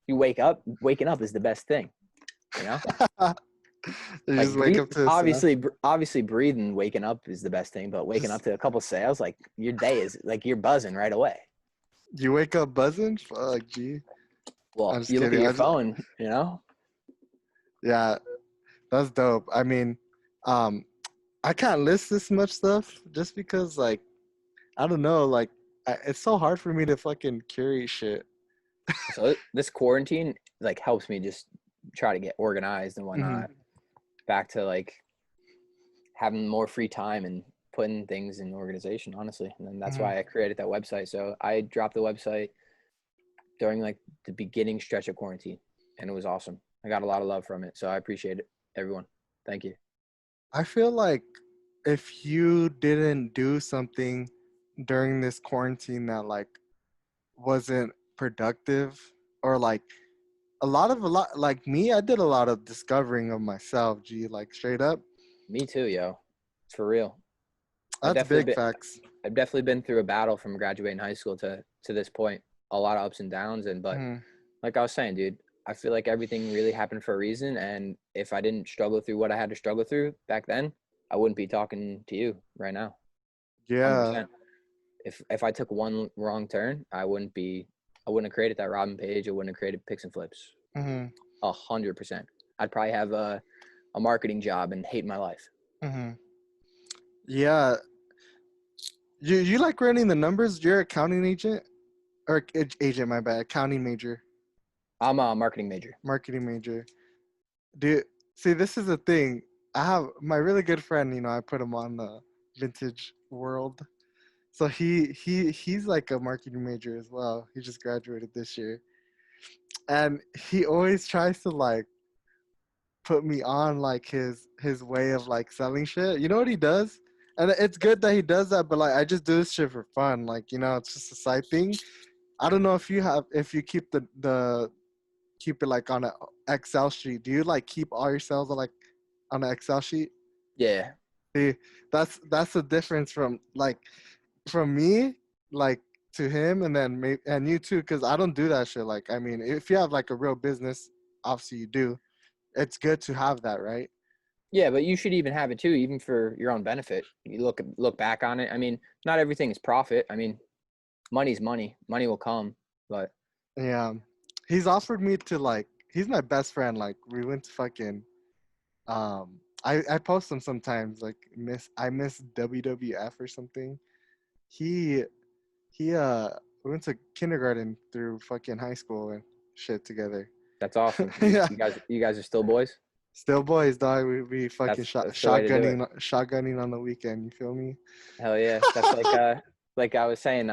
Speaker 2: You waking up is the best thing. You know,
Speaker 1: you
Speaker 2: like
Speaker 1: just wake
Speaker 2: breathe.
Speaker 1: up to the sound.
Speaker 2: Obviously, breathing, waking up is the best thing. But waking up
Speaker 1: Just
Speaker 2: to a couple sales, like your day is like you're buzzing right away.
Speaker 1: you wake up buzzing. Fuck, gee. I'm
Speaker 2: Well,
Speaker 1: just
Speaker 2: you look at
Speaker 1: kidding.
Speaker 2: your phone. You know,
Speaker 1: Yeah, that's dope. I mean, um, I can't list this much stuff just because, like, I don't know, like, it's so hard for me to fucking curate shit.
Speaker 2: so this quarantine like helps me just try to get organized and
Speaker 1: Hmm.
Speaker 2: whatnot. Back to like having more free time and putting things in organization, honestly. And then that's
Speaker 1: Hmm.
Speaker 2: why I created that website. So I dropped the website during like the beginning stretch of quarantine, and it was awesome. I got a lot of love from it. So I appreciate it, everyone. Thank you.
Speaker 1: I feel like if you didn't do something during this quarantine that like wasn't productive, or like a lot like me, I did a lot of discovering of myself, G, like straight up.
Speaker 2: Me too, yo. For real. I
Speaker 1: That's
Speaker 2: definitely
Speaker 1: big
Speaker 2: been
Speaker 1: facts.
Speaker 2: I've definitely been through a battle from graduating high school to this point. A lot of ups and downs, and but
Speaker 1: Hmm.
Speaker 2: like I was saying, dude, I feel like everything really happened for a reason. And if I didn't struggle through what I had to struggle through back then, I wouldn't be talking to you right now.
Speaker 1: Yeah.
Speaker 2: 100%. If I took one wrong turn, I wouldn't have created that Robin page. I wouldn't have created Picks and Flips.
Speaker 1: Hmm.
Speaker 2: 100%. I'd probably have a marketing job and hate my life.
Speaker 1: Hmm. Yeah. You like running the numbers? You're accounting agent or agent, my bad. Accounting major,
Speaker 2: I'm a marketing major.
Speaker 1: marketing major. Do you, see, this is the thing. I have my really good friend. I put him on the vintage world. So he's like a marketing major as well. He just graduated this year, and he always tries to like put me on like his way of like selling shit. You know what he does? And it's good that he does that, but like I just do this shit for fun. Like, it's just a side thing. I don't know if you keep the keep it like on a Excel sheet. Do you like keep all your sales on like on an Excel sheet?
Speaker 2: Yeah.
Speaker 1: See, that's the difference from me, like, to him, and then and you too, because I don't do that shit. Like, I mean, if you have like a real business, obviously you do. It's good to have that, right?
Speaker 2: Yeah, but you should even have it too, even for your own benefit. You look back on it. I mean, not everything is profit. I mean, money's money. Money will come, but
Speaker 1: Yeah, he's offered me to like. He's my best friend. Like we went to fucking. I post him sometimes. Like I miss WWF or something. He he we went to kindergarten through fucking high school and shit together.
Speaker 2: that's awesome. You,
Speaker 1: Yeah,
Speaker 2: you guys, you guys are still boys.
Speaker 1: still boys, dog. We fucking
Speaker 2: That's the way to do it.
Speaker 1: shotgunning on the weekend. You feel me?
Speaker 2: Hell yeah. That's like I was saying,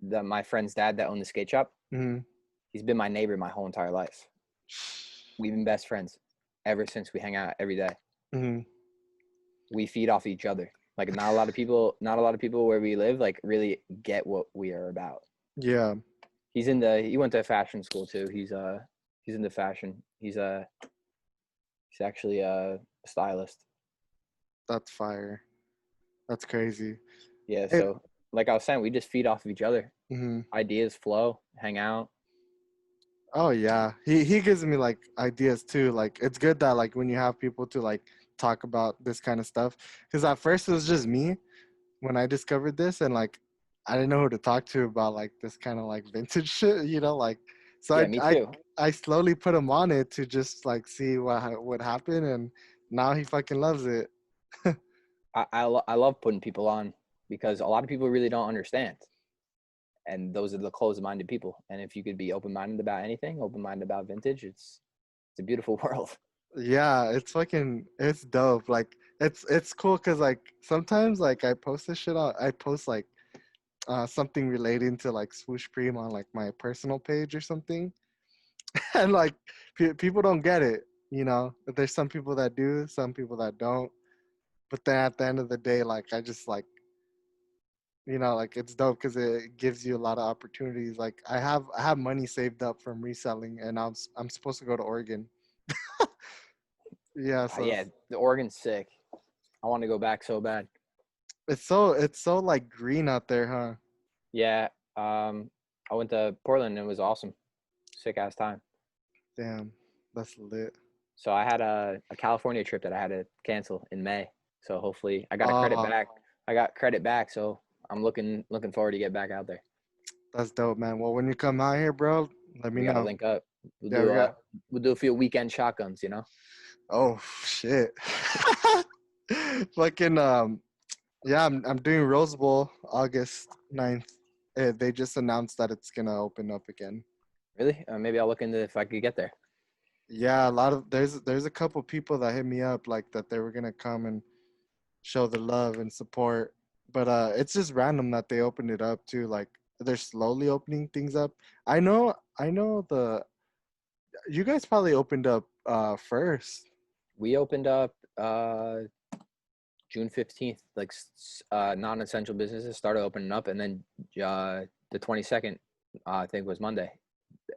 Speaker 2: my friend's dad that owned the skate shop.
Speaker 1: Hmm.
Speaker 2: He's been my neighbor my whole entire life. We've been best friends ever since. We hang out every day.
Speaker 1: Hmm.
Speaker 2: We feed off each other. Like not a lot of people where we live like really get what we are about.
Speaker 1: Yeah,
Speaker 2: He went to fashion school too. He's into fashion. He's actually a stylist.
Speaker 1: that's fire. That's crazy.
Speaker 2: Yeah,
Speaker 1: It.
Speaker 2: so like I was saying, we just feed off of each other.
Speaker 1: Hmm.
Speaker 2: Ideas flow, hang out.
Speaker 1: Oh yeah, he gives me like ideas too. Like it's good that like when you have people to like talk about this kind of stuff. Because at first it was just me when I discovered this, and like I didn't know who to talk to about like this kind of like vintage shit. Like so
Speaker 2: Yeah, me too.
Speaker 1: I slowly put him on it to just like see what would happen, and now he fucking loves it.
Speaker 2: I love putting people on because a lot of people really don't understand. And those are the closed-minded people. And if you could be open-minded about anything, open-minded about vintage, it's a beautiful world.
Speaker 1: Yeah, it's dope. Like it's cool because like sometimes like I post this shit out. I post like something relating to like swoosh cream on like my personal page or something, and like people don't get it. But there's some people that do, some people that don't. But then at the end of the day, like I just like like it's dope because it gives you a lot of opportunities. Like I have money saved up from reselling, and I'm supposed to go to Oregon. Yeah, so
Speaker 2: Yeah, the Oregon's sick. I want to go back so bad.
Speaker 1: it's so like green out there, huh?
Speaker 2: Yeah, I went to Portland and it was awesome. Sick ass time.
Speaker 1: Damn, that's lit.
Speaker 2: So I had a California trip that I had to cancel in May. So hopefully I got a credit
Speaker 1: Oh,
Speaker 2: back. I got credit back, so I'm looking forward to get back out there.
Speaker 1: that's dope, man. Well, when you come out here, bro, let me
Speaker 2: We got to
Speaker 1: know.
Speaker 2: link up. We'll
Speaker 1: Yeah,
Speaker 2: do
Speaker 1: we got.
Speaker 2: we'll do a few weekend shotguns, you know.
Speaker 1: Oh shit. Fucking yeah, I'm doing Rose Bowl August 9th. They just announced that it's gonna open up again.
Speaker 2: Really? Maybe I'll look into if I could get there.
Speaker 1: Yeah, a lot of there's a couple people that hit me up like that they were gonna come and show the love and support. But it's just random that they opened it up too. Like they're slowly opening things up. I know the you guys probably opened up first.
Speaker 2: We opened up June 15th, like non-essential businesses started opening up, and then the 22nd, I think was Monday.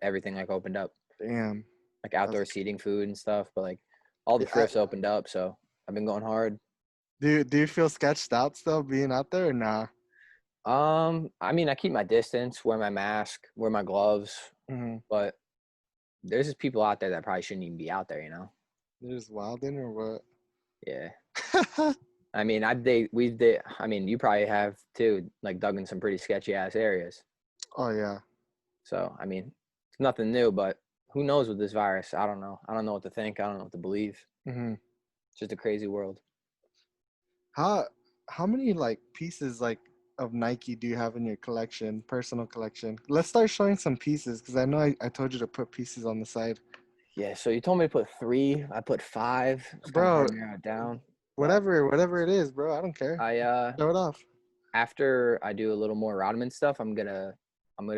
Speaker 2: Everything like opened up,
Speaker 1: Damn.
Speaker 2: like
Speaker 1: That's,
Speaker 2: outdoor seating, food and stuff. But like all the
Speaker 1: I,
Speaker 2: thrifts opened up, so I've been going hard.
Speaker 1: do you feel sketched out still being out there or nah?
Speaker 2: I mean, I keep my distance, wear my mask, wear my gloves,
Speaker 1: Mm-hmm.
Speaker 2: but there's just people out there that probably shouldn't even be out there, you know?
Speaker 1: You're just wilding or
Speaker 2: Yeah.
Speaker 1: what?
Speaker 2: I mean, I mean, you probably have too, like dug in some pretty sketchy ass areas.
Speaker 1: Oh yeah.
Speaker 2: So, I mean, it's nothing new, but who knows with this virus? I don't know. I don't know what to think. I don't know what to believe.
Speaker 1: Mm-hmm.
Speaker 2: It's just a crazy world.
Speaker 1: How how many like pieces like of Nike do you have in your collection, personal collection? Let's start showing some pieces because I know I told you to put pieces on the side.
Speaker 2: Yeah. So you told me to put three. I put five. It's kind of
Speaker 1: Bro,
Speaker 2: hard to narrow it down, but
Speaker 1: whatever it is, bro. I don't care.
Speaker 2: I
Speaker 1: Show it off.
Speaker 2: after I do a little more Rodman stuff, I'm gonna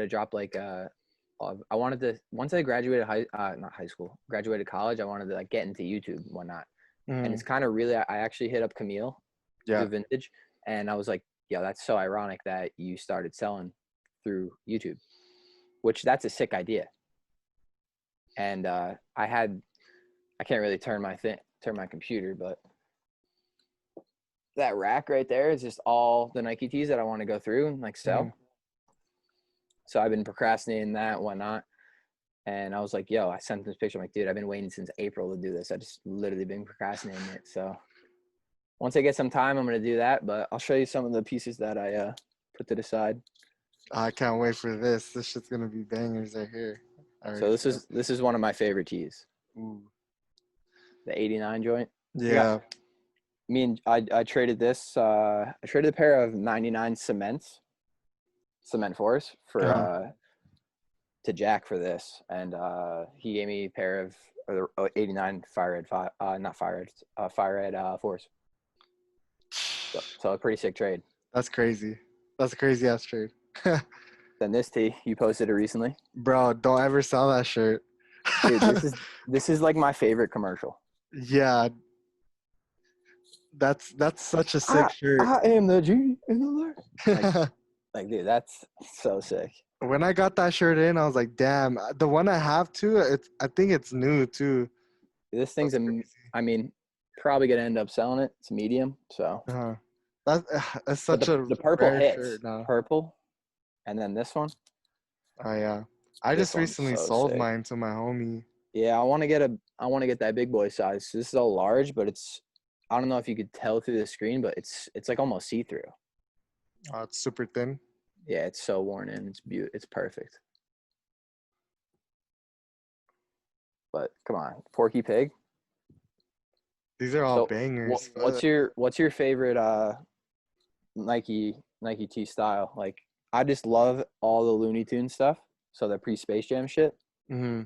Speaker 2: drop like I wanted to once I graduated not high school, graduated college. I wanted to like get into YouTube and whatnot, and
Speaker 1: Mm,
Speaker 2: it's kind of really I actually hit up Camille,
Speaker 1: yeah.
Speaker 2: do vintage, and I was like, yeah, that's so ironic that you started selling through YouTube, which that's a sick idea. And I can't really turn my computer, but that rack right there is just all the Nike tees that I want to go through and like
Speaker 1: Mm,
Speaker 2: sell. So I've been procrastinating that and whatnot. And I was like, yo, I sent this picture. I'm like, dude, I've been waiting since April to do this. I just literally been procrastinating it. So once I get some time, I'm going to do that. But I'll show you some of the pieces that I put to the side.
Speaker 1: I can't wait for this. This shit's gonna be bangers right here. I
Speaker 2: So
Speaker 1: already
Speaker 2: this
Speaker 1: feel.
Speaker 2: is one of my favorite tees,
Speaker 1: Ooh.
Speaker 2: the 89 joint. I got
Speaker 1: Yeah.
Speaker 2: me and I traded this. I traded a pair of 99 cement fours for
Speaker 1: Uh-huh.
Speaker 2: to Jack for this, and he gave me a pair of 89 fire red not fire red fours. So a pretty sick trade.
Speaker 1: That's crazy. That's a crazy ass trade.
Speaker 2: Then this tee, you posted it recently,
Speaker 1: Bro, don't ever sell that shirt.
Speaker 2: dude. This is like my favorite commercial.
Speaker 1: Yeah, that's such a sick
Speaker 2: I
Speaker 1: shirt.
Speaker 2: I am the G in the Lord. Like dude, that's so sick.
Speaker 1: When I got that shirt in, I was like, damn. The one I have too, I think it's new too.
Speaker 2: This thing's
Speaker 1: That's
Speaker 2: a,
Speaker 1: crazy.
Speaker 2: I mean, probably gonna end up selling it. It's medium, so.
Speaker 1: Uh-huh. That that's
Speaker 2: But
Speaker 1: such a
Speaker 2: the purple
Speaker 1: rare
Speaker 2: hits
Speaker 1: shirt now.
Speaker 2: purple, and then this one.
Speaker 1: Oh yeah. I
Speaker 2: This
Speaker 1: just
Speaker 2: one's
Speaker 1: recently
Speaker 2: so
Speaker 1: sold
Speaker 2: sick.
Speaker 1: mine to my homie.
Speaker 2: Yeah, I want to get that big boy size. This is a large, but it's I don't know if you could tell through the screen, but it's like almost see through.
Speaker 1: It's super thin.
Speaker 2: Yeah, it's so worn in. It's beautiful. It's perfect. But come on, Porky Pig.
Speaker 1: These are all
Speaker 2: So
Speaker 1: bangers.
Speaker 2: what's your favorite Nike T style? Like I just love all the Looney Tunes stuff. So the pre Space Jam shit.
Speaker 1: Mm-hmm.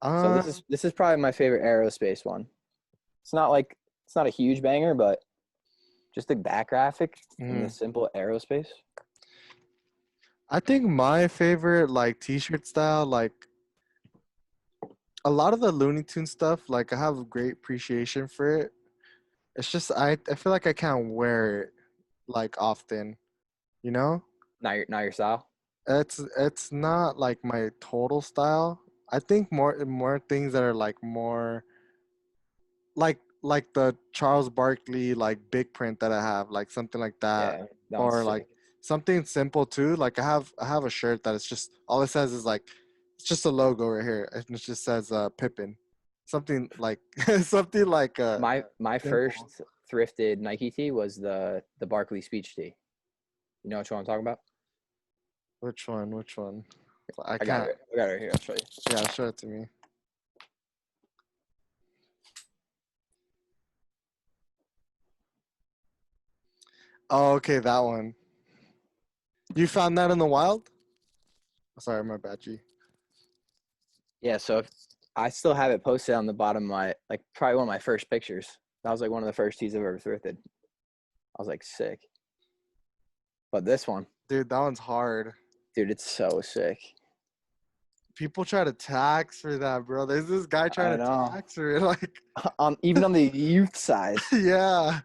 Speaker 2: So
Speaker 1: Um,
Speaker 2: this is probably my favorite aerospace one. It's not like it's not a huge banger, but just the back graphic and the
Speaker 1: mhm.
Speaker 2: simple aerospace.
Speaker 1: I think my favorite like t-shirt style, like a lot of the Looney Tune stuff, like I have a great appreciation for it. It's just I feel like I can't wear it like often, you know?
Speaker 2: Not your style.
Speaker 1: It's not like my total style. I think more things that are like more like the Charles Barkley like big print that I have, like something like that,
Speaker 2: Yeah, that one's
Speaker 1: or like
Speaker 2: sick.
Speaker 1: something simple too. Like I have a shirt that it's just all it says is like it's just a logo right here, and it just says Pippin, something like something like
Speaker 2: My
Speaker 1: simple.
Speaker 2: first thrifted Nike tee was the Barkley speech tee. You know what I'm talking about?
Speaker 1: Which one? Which one? I
Speaker 2: I got
Speaker 1: can't.
Speaker 2: it. I got it right here. I'll show you.
Speaker 1: Yeah, show it to me. Oh, okay, that one. You found that in the wild? Sorry, my bad, G.
Speaker 2: Yeah, so if, I still have it posted on the bottom of my like probably one of my first pictures. That was like one of the first tees I've ever thrifted. I was like sick. But this one,
Speaker 1: Dude, that one's hard.
Speaker 2: dude, it's so sick.
Speaker 1: People try to tax for that, bro. There's this guy trying
Speaker 2: I
Speaker 1: to
Speaker 2: know.
Speaker 1: tax for it, like,
Speaker 2: Even on the youth size,
Speaker 1: yeah.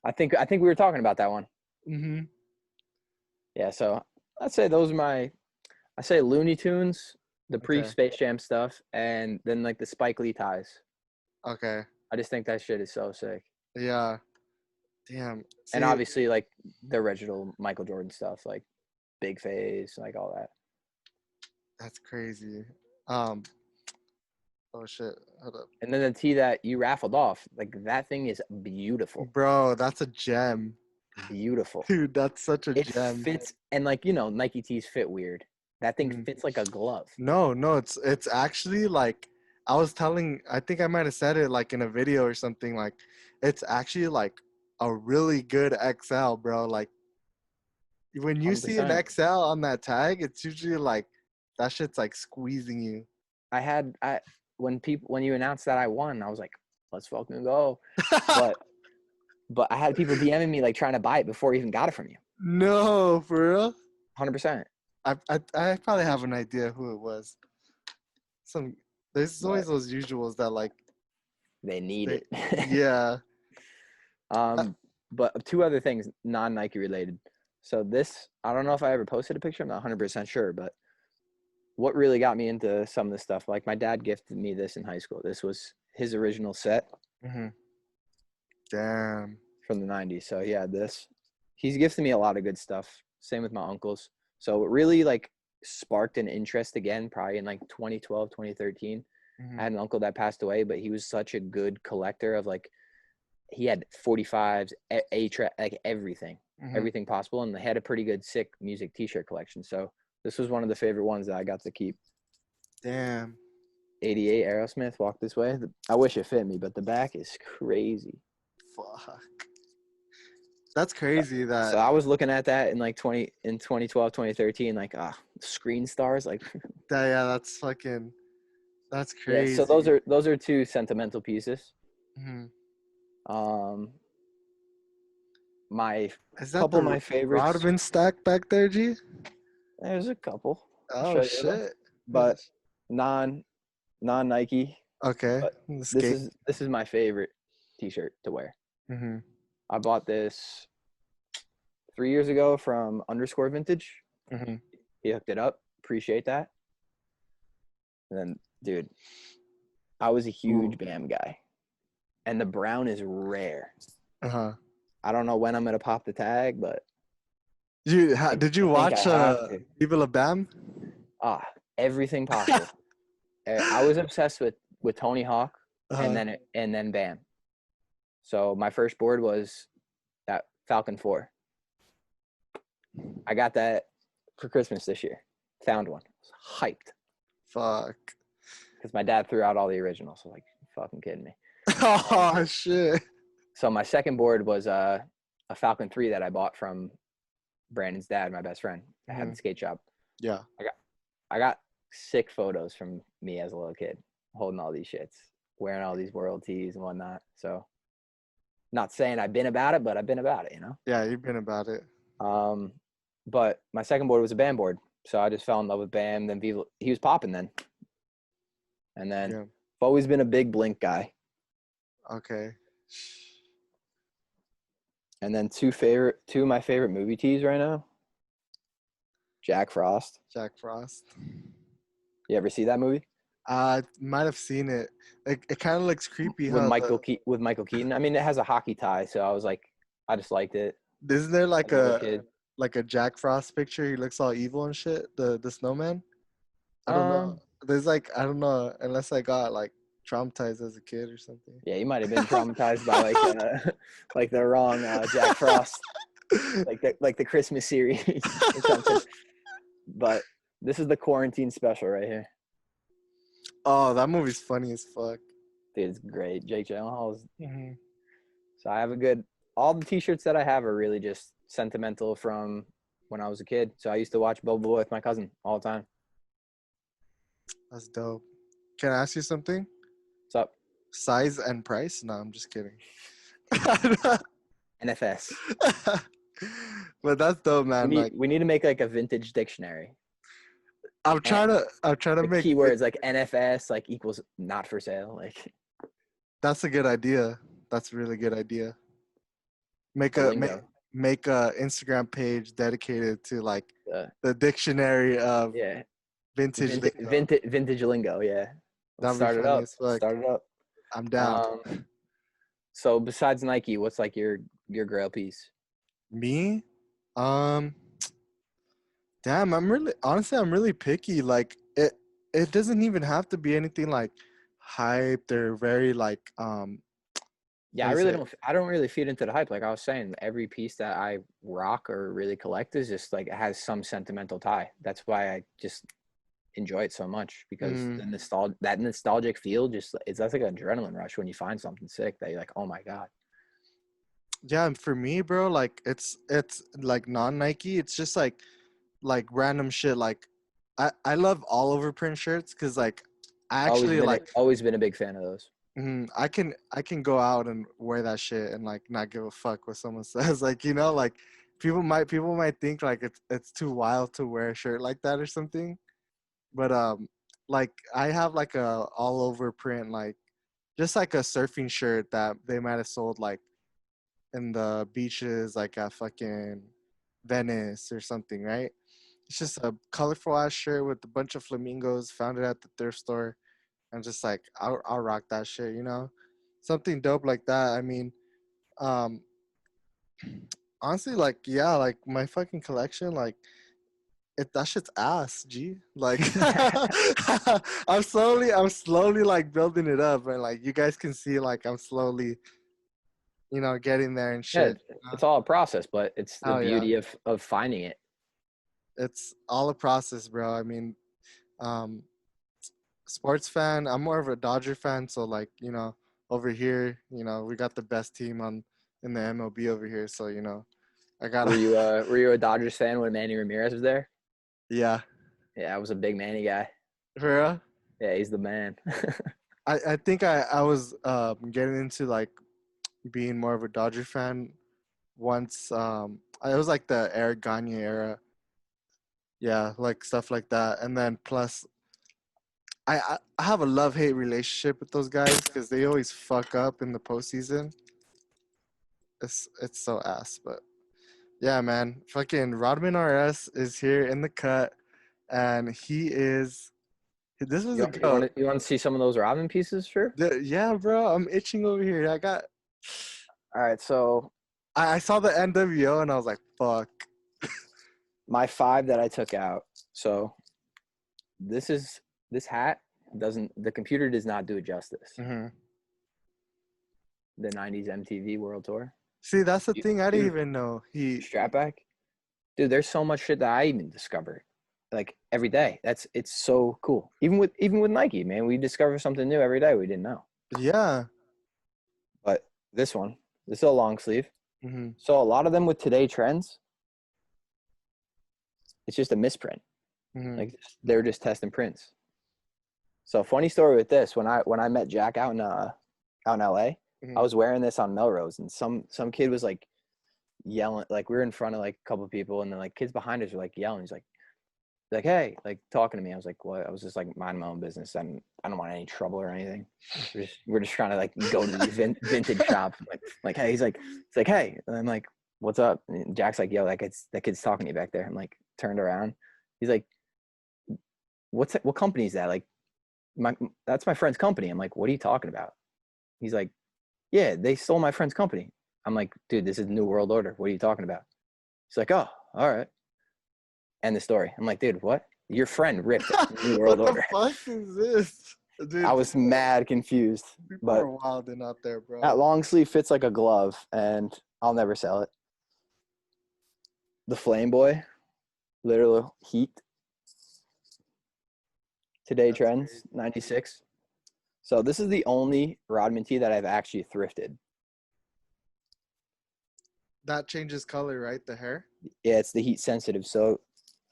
Speaker 2: I think we were talking about that one.
Speaker 1: Mm-hmm.
Speaker 2: Yeah, so I'd say those are my I say Looney Tunes, the pre
Speaker 1: Okay.
Speaker 2: Space Jam stuff, and then like the Spike Lee ties.
Speaker 1: Okay.
Speaker 2: I just think that shit is so sick.
Speaker 1: Yeah. Damn.
Speaker 2: And
Speaker 1: See,
Speaker 2: obviously like the original Michael Jordan stuff, like Big Face, like all that.
Speaker 1: that's crazy. Um. Oh shit. Hold up,
Speaker 2: And then the tee that you raffled off, like that thing is beautiful.
Speaker 1: bro. That's a gem,
Speaker 2: Beautiful.
Speaker 1: dude. That's such a
Speaker 2: It
Speaker 1: gem.
Speaker 2: fits and like, you know, Nike tees fit weird. That thing
Speaker 1: Mhm.
Speaker 2: fits like a glove.
Speaker 1: No, no. It's actually like I was telling. I think I might have said it like in a video or something. Like, it's actually like a really good XL, bro. Like when you see an
Speaker 2: 100%.
Speaker 1: XL on that tag, it's usually like that shit's like squeezing you.
Speaker 2: I when you announced that I won, I was like, let's fucking go. But I had people DMing me like trying to buy it before I even got it from you.
Speaker 1: No, for real.
Speaker 2: 100%.
Speaker 1: I probably have an idea who it was. Some there's always
Speaker 2: But
Speaker 1: those usuals that like
Speaker 2: they need
Speaker 1: they
Speaker 2: it.
Speaker 1: yeah. Uh,
Speaker 2: um, but two other things non Nike related. So this, I don't know if I ever posted a picture. I'm not 100% sure, but what really got me into some of this stuff, like my dad gifted me this in high school. This was his original set
Speaker 1: mhm. Damn.
Speaker 2: from the 90s. So he had this. He's gifted me a lot of good stuff. Same with my uncles. So it really like sparked an interest again, probably in like 2012, 2013. I
Speaker 1: Mhm.
Speaker 2: had an uncle that passed away, but he was such a good collector of like, he had 45s, like everything,
Speaker 1: Mhm.
Speaker 2: everything possible. And they had a pretty good sick music t-shirt collection. So this was one of the favorite ones that I got to keep.
Speaker 1: Damn.
Speaker 2: 88 Aerosmith, Walk This Way. I wish it fit me, but the back is crazy.
Speaker 1: Fuck. That's crazy
Speaker 2: So
Speaker 1: that,
Speaker 2: I was looking at that in like 2012, 2013, like screen stars, like
Speaker 1: yeah, that's
Speaker 2: yeah. So
Speaker 1: crazy.
Speaker 2: those are two sentimental pieces.
Speaker 1: Mhm.
Speaker 2: Um, my
Speaker 1: Is that
Speaker 2: couple of
Speaker 1: the
Speaker 2: my favorites.
Speaker 1: Rodman stack back there, G?
Speaker 2: There's a couple. I'll
Speaker 1: Oh
Speaker 2: show you them,
Speaker 1: shit.
Speaker 2: but non Nike.
Speaker 1: Okay.
Speaker 2: But
Speaker 1: Skate.
Speaker 2: this is my favorite T-shirt to wear.
Speaker 1: Mhm.
Speaker 2: I bought this 3 years ago from Underscore Vintage.
Speaker 1: Mhm.
Speaker 2: He hooked it up. Appreciate that. And then, dude, I was a
Speaker 1: Ooh.
Speaker 2: huge Bam guy, and the brown is rare.
Speaker 1: Uh-huh.
Speaker 2: I don't know when I'm gonna pop the tag, but
Speaker 1: Did
Speaker 2: I
Speaker 1: you
Speaker 2: think I
Speaker 1: watch
Speaker 2: have to.
Speaker 1: Viva La Bam?
Speaker 2: Ah, everything possible. I was obsessed with Tony Hawk,
Speaker 1: Uh-huh.
Speaker 2: and then Bam. So my first board was that Falcon 4. I got that for Christmas this year. Found one. I was hyped
Speaker 1: Fuck.
Speaker 2: because my dad threw out all the originals. So like, fucking kidding me. And
Speaker 1: Oh shit.
Speaker 2: so my second board was a Falcon 3 that I bought from Brandon's dad, my best friend, that had
Speaker 1: Mhm.
Speaker 2: the skate shop.
Speaker 1: Yeah.
Speaker 2: I got sick photos from me as a little kid holding all these shits, wearing all these world tees and whatnot. So not saying I've been about it, but I've been about it, you know?
Speaker 1: Yeah, you've been about it.
Speaker 2: Um, but my second board was a band board. So I just fell in love with Bam. Then Viva, he was popping then. And then
Speaker 1: Yeah.
Speaker 2: I've always been a big Blink guy.
Speaker 1: Okay.
Speaker 2: And then two of my favorite movie tees right now. Jack Frost.
Speaker 1: Jack Frost.
Speaker 2: You ever see that movie
Speaker 1: I might have seen it. It kind of looks creepy,
Speaker 2: with
Speaker 1: huh?
Speaker 2: Michael Keaton? I mean, it has a hockey tie, so I was like, I just liked it
Speaker 1: Isn't there
Speaker 2: as a little kid.
Speaker 1: like a Jack Frost picture? He looks all evil and shit. The snowman. I don't know.
Speaker 2: Um,
Speaker 1: There's like I don't know unless I got like traumatized as a kid or something.
Speaker 2: yeah, you might have been traumatized by like like the wrong Jack Frost, like the Christmas series or something. But this is the quarantine special right here.
Speaker 1: Oh, that movie's funny as fuck.
Speaker 2: Dude, it's great. Jake Gyllenhaal is.
Speaker 1: Hmm.
Speaker 2: So I have a good. All the T-shirts that I have are really just sentimental from when I was a kid. So I used to watch Bubble Boy with my cousin all the time.
Speaker 1: That's dope. Can I ask you something?
Speaker 2: What's up?
Speaker 1: Size and price? No, I'm just kidding.
Speaker 2: NFS.
Speaker 1: But that's dope, man. Like
Speaker 2: We need to make like a vintage dictionary. And
Speaker 1: I'm trying to
Speaker 2: the
Speaker 1: make it.
Speaker 2: keywords like NFS like equals not for sale. Like
Speaker 1: That's a good idea. That's a really good idea. Make
Speaker 2: the
Speaker 1: a
Speaker 2: lingo.
Speaker 1: make a Instagram page dedicated to like
Speaker 2: The
Speaker 1: the dictionary of
Speaker 2: yeah.
Speaker 1: vintage lingo.
Speaker 2: Vintage lingo. Yeah. Let's
Speaker 1: That'd be
Speaker 2: start it
Speaker 1: funny
Speaker 2: up.
Speaker 1: as
Speaker 2: Let's
Speaker 1: fuck.
Speaker 2: start it up.
Speaker 1: I'm down.
Speaker 2: Um. So besides Nike, what's like your grail piece?
Speaker 1: Me? Um, damn, I'm really picky. Like it doesn't even have to be anything like hyped or very like
Speaker 2: Yeah,
Speaker 1: what do you say?
Speaker 2: I don't really feed into the hype. Like I was saying, every piece that I rock or really collect is just like it has some sentimental tie. That's why I just enjoy it so much because
Speaker 1: Mm,
Speaker 2: that nostalgic feel just it's that's like an adrenaline rush when you find something sick that you're like, oh my god.
Speaker 1: yeah, and for me, bro, like it's like non-Nike. It's just like random shit. Like I love all over print shirts because like I actually like
Speaker 2: Always been a big fan of those.
Speaker 1: I can go out and wear that shit and like not give a fuck what someone says. Like like people might think like it's too wild to wear a shirt like that or something. But like I have like a all over print like just like a surfing shirt that they might have sold like in the beaches like at fucking Venice or something, right? It's just a colorful ass shirt with a bunch of flamingos. Found it at the thrift store. And just like I'll rock that shit, something dope like that. I mean, um, honestly, like yeah, like my fucking collection, like that shit's ass, G. Like I'm slowly like building it up, and like you guys can see, like I'm slowly, getting there and
Speaker 2: Yeah,
Speaker 1: shit.
Speaker 2: it's all a process, but it's the
Speaker 1: Oh yeah,
Speaker 2: beauty of finding it.
Speaker 1: it's all a process, bro. I mean, um, sports fan. I'm more of a Dodger fan, so like over here, we got the best team on in the MLB over here. So I gotta.
Speaker 2: Were you a Dodgers fan when Manny Ramirez was there?
Speaker 1: Yeah,
Speaker 2: Yeah, I was a big Manny guy.
Speaker 1: for real.
Speaker 2: Yeah, he's the man.
Speaker 1: I think I was getting into like being more of a Dodger fan once. It was like the Eric Gagne era. Yeah, like stuff like that. And then plus, I have a love hate relationship with those guys because they always fuck up in the postseason. It's so ass, but yeah, man. Fucking Rodman RS is here in the cut, and he is. This was a goat.
Speaker 2: You want to see some of those Robin pieces? Sure.
Speaker 1: Yeah, bro. I'm itching over here.
Speaker 2: All right, so
Speaker 1: I saw the NWO and I was like, fuck.
Speaker 2: my 5 that I took out. So this hat doesn't, the computer does not do it justice.
Speaker 1: Mm-hmm.
Speaker 2: The 90s MTV World Tour.
Speaker 1: See, that's the thing. I didn't
Speaker 2: Dude,
Speaker 1: even know
Speaker 2: strap back. Dude, there's so much shit that I even discover like every day. It's so cool. Even with Nike, man, we discover something new every day we didn't know.
Speaker 1: Yeah.
Speaker 2: But this is a long sleeve.
Speaker 1: Mm-hmm.
Speaker 2: So a lot of them with today trends, it's just a misprint.
Speaker 1: Mm-hmm.
Speaker 2: Like they're just testing prints. So funny story with this, when I met Jack out in LA,
Speaker 1: Mm-hmm.
Speaker 2: I was wearing this on Melrose, and some kid was like yelling, like we were in front of like a couple of people, and then like kids behind us were like yelling. He's like, hey, like talking to me. I was like, what? I was just like minding my own business. I don't want any trouble or anything. We're just trying to like go to these vintage shops. Like, hey, he's like, hey, and I'm like, what's up? And Jack's like, yo, that kid's talking to you back there. I'm like, turned around. He's like, what company is that? Like, that's my friend's company. I'm like, what are you talking about? He's like, yeah, they stole my friend's company. I'm like, dude, this is New World Order. What are you talking about? He's like, oh, all right. End the story. I'm like, dude, what? Your friend ripped New World
Speaker 1: What the
Speaker 2: Order.
Speaker 1: fuck is this?
Speaker 2: I
Speaker 1: Dude,
Speaker 2: was mad confused.
Speaker 1: people
Speaker 2: But
Speaker 1: are wilding out there, bro.
Speaker 2: that long sleeve fits like a glove, and I'll never sell it. The Flame Boy, literal heat. Today
Speaker 1: That's
Speaker 2: trends,
Speaker 1: crazy.
Speaker 2: 96. So this is the only Rodman tee that I've actually thrifted.
Speaker 1: That changes color, right? The hair?
Speaker 2: Yeah, it's the heat sensitive. So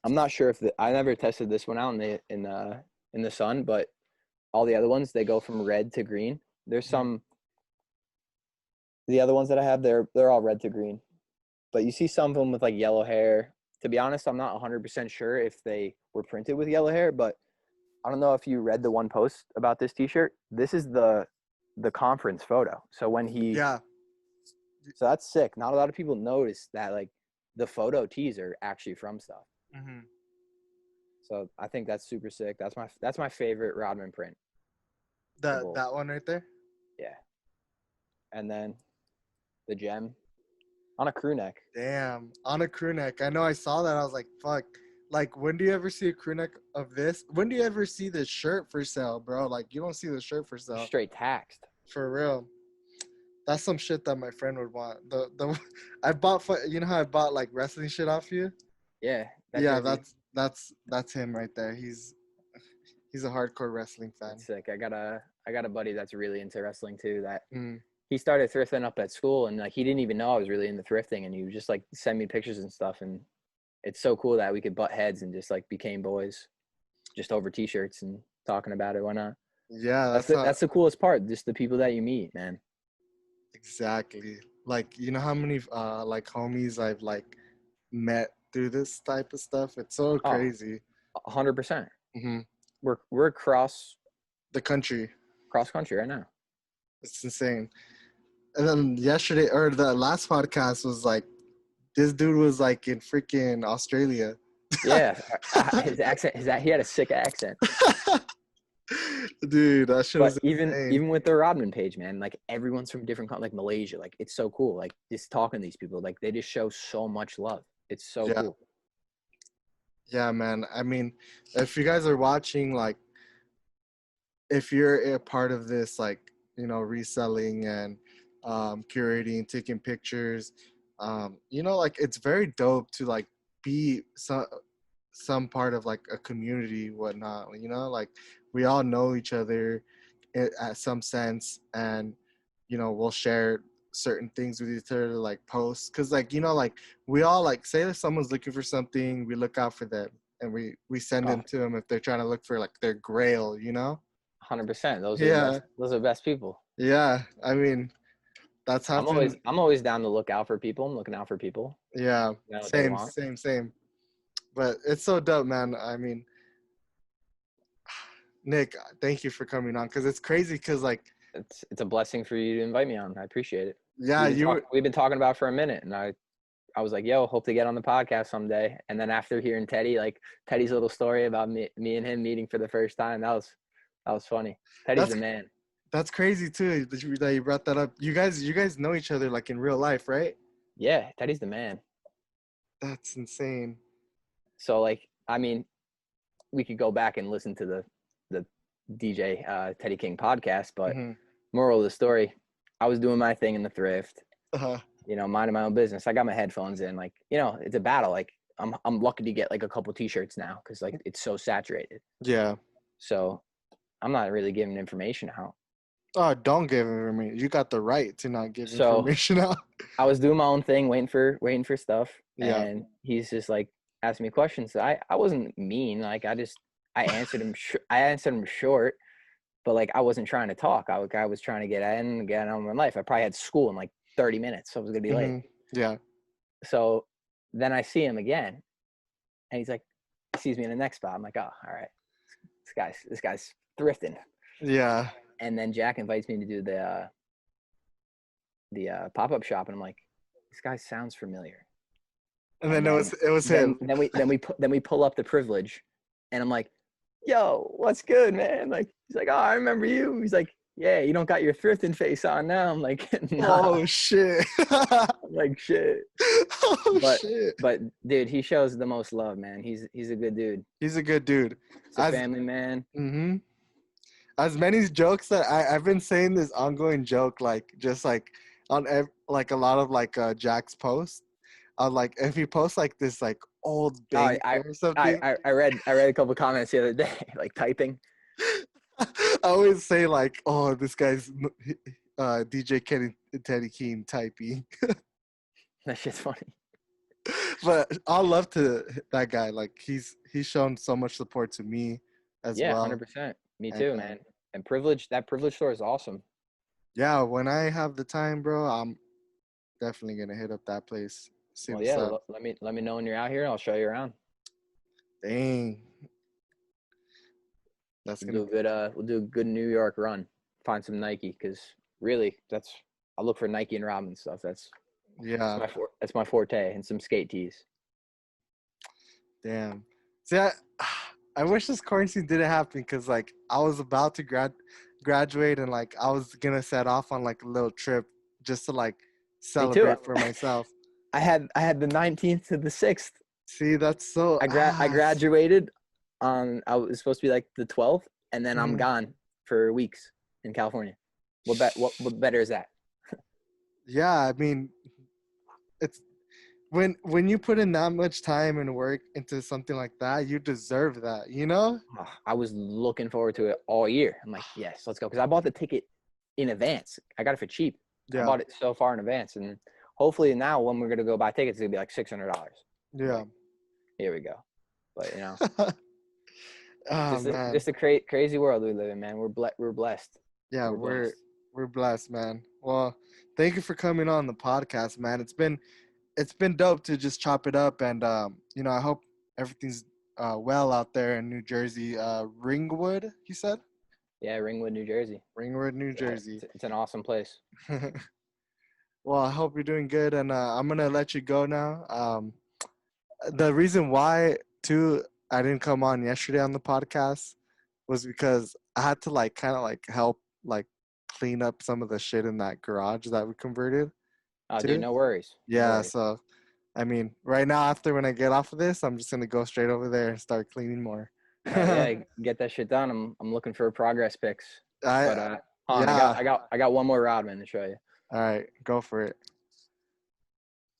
Speaker 2: I'm not sure if I never tested this one out in the sun, but all the other ones they go from red to green. There's some the other ones that I have they're all red to green, but you see some of them with like yellow hair. To be honest, I'm not 100% sure if they were printed with yellow hair, but I don't know if you read the one post about this T-shirt. This is the conference photo. So
Speaker 1: Yeah.
Speaker 2: so that's sick. Not a lot of people notice that like the photo tees are actually from stuff.
Speaker 1: Mm-hmm.
Speaker 2: So I think that's super sick. That's my favorite Rodman print.
Speaker 1: That one right there?
Speaker 2: Yeah. And then the gem on a crew neck.
Speaker 1: Damn. On a crew neck. I know I saw that. I was like, fuck. Like, when do you ever see a crew neck of this? When do you ever see the shirt for sale, bro? Like, you don't see the shirt for sale.
Speaker 2: Straight taxed.
Speaker 1: For real. That's some shit that my friend would want. I bought, how I bought like wrestling shit off you?
Speaker 2: Yeah.
Speaker 1: Yeah,
Speaker 2: Jersey.
Speaker 1: that's him right there. He's a hardcore wrestling fan.
Speaker 2: That's sick. I got a buddy that's really into wrestling too. That
Speaker 1: Mm.
Speaker 2: he started thrifting up at school, and like he didn't even know I was really into thrifting, and he would just like send me pictures and stuff, and it's so cool that we could butt heads and just like became boys, just over t-shirts and talking about it. Why not?
Speaker 1: Yeah,
Speaker 2: That's the coolest part. Just the people that you meet, man.
Speaker 1: exactly. Like, you know how many like homies I've like met through this type of stuff? It's so
Speaker 2: Oh,
Speaker 1: crazy.
Speaker 2: 100%.
Speaker 1: Hmm.
Speaker 2: We're cross
Speaker 1: The country.
Speaker 2: country right now.
Speaker 1: It's insane. And then yesterday or the last podcast was like this dude was like in freaking Australia.
Speaker 2: Yeah, his accent, he had a sick accent.
Speaker 1: Dude, that shit
Speaker 2: But
Speaker 1: was insane.
Speaker 2: even with the Rodman page, man, like everyone's from different like Malaysia. Like it's so cool. Like just talking to these people, like they just show so much love. It's so
Speaker 1: Yeah.
Speaker 2: cool.
Speaker 1: Yeah, man. I mean, if you guys are watching, like, if you're a part of this, like, reselling and curating, taking pictures, like, it's very dope to like be some part of like a community, whatnot. Like, we all know each other at some sense, and we'll share certain things with each other, like posts, because like like we all, like, say if someone's looking for something, we look out for them, and we send
Speaker 2: Oh,
Speaker 1: them to them if they're trying to look for like their grail.
Speaker 2: 100%. Those are the
Speaker 1: Yeah,
Speaker 2: best. Those are the best people.
Speaker 1: yeah. I mean, that's happened.
Speaker 2: I'm always down to look out for people. I'm looking out for people.
Speaker 1: Yeah,
Speaker 2: You know what they
Speaker 1: same,
Speaker 2: want.
Speaker 1: same, same. But it's so dope, man. I mean, Nick, thank you for coming on, because it's crazy. Because like,
Speaker 2: It's a blessing for you to invite me on. I appreciate it.
Speaker 1: yeah, you were.
Speaker 2: We've been talking about it for a minute, and I was like, yo, hope to get on the podcast someday. And then after hearing Teddy's little story about me and him meeting for the first time, that was funny. Teddy's
Speaker 1: That's
Speaker 2: the man.
Speaker 1: that's crazy too that you brought that up. You guys know each other like in real life, right?
Speaker 2: Yeah, Teddy's the man.
Speaker 1: That's insane.
Speaker 2: So like, I mean, we could go back and listen to the DJ Teddy King podcast, but
Speaker 1: Hmm.
Speaker 2: moral of the story, I was doing my thing in the thrift,
Speaker 1: Uh-huh.
Speaker 2: minding my own business. I got my headphones in, like, it's a battle. Like, I'm lucky to get like a couple t-shirts now because like it's so saturated.
Speaker 1: Yeah.
Speaker 2: So I'm not really giving information out.
Speaker 1: Oh, don't give information. You got the right to not give
Speaker 2: So
Speaker 1: information out.
Speaker 2: I was doing my own thing, waiting for stuff,
Speaker 1: Yeah.
Speaker 2: and he's just like asking me questions. I wasn't mean. Like, I answered him. I answered him short, but like I wasn't trying to talk. I was trying to get on with my life. I probably had school in like 30 minutes, so I was gonna be late.
Speaker 1: Hmm. Yeah.
Speaker 2: So then I see him again, and he's like, he sees me in the next spot. I'm like, oh, all right, this guy's thrifting.
Speaker 1: Yeah.
Speaker 2: And then Jack invites me to do the pop up shop, and I'm like, this guy sounds familiar.
Speaker 1: And
Speaker 2: And
Speaker 1: then it was him.
Speaker 2: then we pull up the privilege, and I'm like, yo, what's good, man? Like, he's like, oh, I remember you. He's like, yeah, you don't got your thrifting face on now. I'm like, nah.
Speaker 1: Oh shit.
Speaker 2: I'm like, shit.
Speaker 1: Oh
Speaker 2: But
Speaker 1: shit.
Speaker 2: but dude, he shows the most love, man. He's a good dude.
Speaker 1: He's a good dude.
Speaker 2: He's a
Speaker 1: As
Speaker 2: family man.
Speaker 1: hmm as many jokes that I've been saying this ongoing joke, like, just like on like a lot of like Jack's posts. Like, if he posts like this like old
Speaker 2: Oh,
Speaker 1: banger or something,
Speaker 2: I read a couple comments the other day, like typing.
Speaker 1: I always say like, "Oh, this guy's DJ Kenny Teddy Keen typing."
Speaker 2: That shit's funny.
Speaker 1: But I love to that guy. Like, he's shown so much support to me as
Speaker 2: Yeah,
Speaker 1: well.
Speaker 2: 100%. Me
Speaker 1: And
Speaker 2: too, man. And that privilege store is awesome.
Speaker 1: yeah, when I have the time, bro, I'm definitely gonna hit up that place. See
Speaker 2: Well,
Speaker 1: what's
Speaker 2: yeah,
Speaker 1: up.
Speaker 2: let me know when you're out here. I'll show you around.
Speaker 1: Dang, that's gonna be
Speaker 2: We'll do a good New York run. Find some Nike, because really, I'll look for Nike and Robin stuff.
Speaker 1: yeah.
Speaker 2: That's my forte, and some skate tees.
Speaker 1: Damn. See, I wish this quarantine didn't happen, because like I was about to graduate, and like I was gonna set off on like a little trip just to like
Speaker 2: Me too.
Speaker 1: celebrate for myself.
Speaker 2: I had the 19th to the 6th.
Speaker 1: See, that's so
Speaker 2: I graduated on, I was supposed to be like the 12th, and then I'm
Speaker 1: mhm.
Speaker 2: gone for weeks in California. What better is that?
Speaker 1: Yeah, I mean, it's when you put in that much time and work into something like that, you deserve that.
Speaker 2: Oh, I was looking forward to it all year. I'm like, yes, let's go, because I bought the ticket in advance. I got it for cheap. I
Speaker 1: Yeah,
Speaker 2: bought it so far in advance, and hopefully now when we're gonna go buy tickets, it's gonna be like $600.
Speaker 1: yeah.
Speaker 2: Like, here we go. But
Speaker 1: Oh man.
Speaker 2: just a crazy world we live in, man. We're blessed.
Speaker 1: Yeah,
Speaker 2: We're
Speaker 1: we're
Speaker 2: blessed.
Speaker 1: we're blessed, man. Well, thank you for coming on the podcast, man. It's been dope to just chop it up, and I hope everything's well out there in New Jersey. Ringwood, he said.
Speaker 2: Yeah, Ringwood, New Jersey.
Speaker 1: Ringwood, New
Speaker 2: Yeah,
Speaker 1: Jersey.
Speaker 2: it's an awesome place.
Speaker 1: Well, I hope you're doing good, and I'm gonna let you go now. The reason why, too, I didn't come on yesterday on the podcast was because I had to like kind of like help like clean up some of the shit in that garage that we converted
Speaker 2: Oh, dude,
Speaker 1: to.
Speaker 2: no worries. No
Speaker 1: Yeah,
Speaker 2: worries.
Speaker 1: so I mean, right now after when I get off of this, I'm just gonna go straight over there and start cleaning more.
Speaker 2: Hell yeah, get that shit done. I'm looking for progress pics. But
Speaker 1: I
Speaker 2: hold on,
Speaker 1: yeah.
Speaker 2: I got one more Rodman to show you.
Speaker 1: All right, go for it.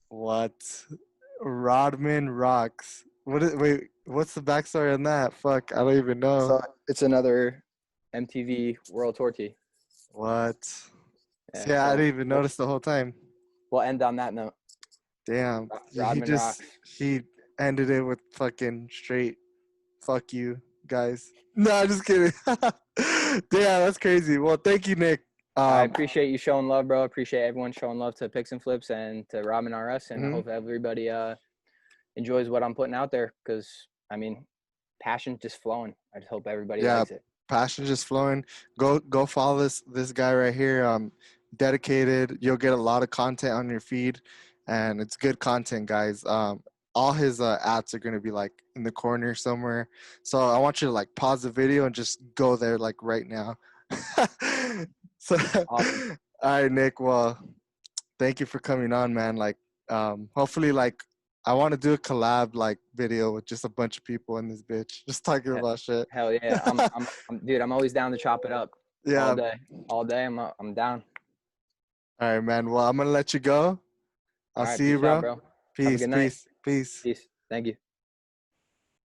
Speaker 1: What? Rodman rocks. What is, wait, what's the backstory on that? Fuck, I don't even know.
Speaker 2: So it's another MTV World Tour tee.
Speaker 1: What?
Speaker 2: Yeah,
Speaker 1: See, I
Speaker 2: so
Speaker 1: didn't even notice the whole time.
Speaker 2: we'll end on that note.
Speaker 1: Damn, he
Speaker 2: Rodman
Speaker 1: just
Speaker 2: rocks.
Speaker 1: he ended it with fucking straight. Fuck you, guys. No, I'm just kidding. Damn, that's crazy. Well, thank you, Nick.
Speaker 2: I
Speaker 1: Um,
Speaker 2: appreciate you showing love, bro. I appreciate everyone showing love to Picks and Flips and to Rodman RS, and I
Speaker 1: mhm.
Speaker 2: hope everybody enjoys what I'm putting out there because I mean, passion's just flowing. I just hope everybody
Speaker 1: Yeah,
Speaker 2: likes it.
Speaker 1: passion just flowing. Go follow this guy right here. Dedicated. You'll get a lot of content on your feed, and it's good content, guys. All his ads are gonna be like in the corner somewhere. So I want you to like pause the video and just go there like right now. So,
Speaker 2: Awesome.
Speaker 1: all right, Nick. Well, thank you for coming on, man. Like, hopefully, like, I want to do a collab like video with just a bunch of people in this bitch, just talking about shit.
Speaker 2: Hell yeah, dude. I'm always down to chop it up all
Speaker 1: Yeah.
Speaker 2: day, all day. I'm down.
Speaker 1: All right, man. Well, I'm gonna let you go.
Speaker 2: All
Speaker 1: I'll
Speaker 2: right,
Speaker 1: see you,
Speaker 2: peace out,
Speaker 1: bro.
Speaker 2: bro. Have a
Speaker 1: Peace,
Speaker 2: good night.
Speaker 1: peace, peace.
Speaker 2: Peace. Thank you.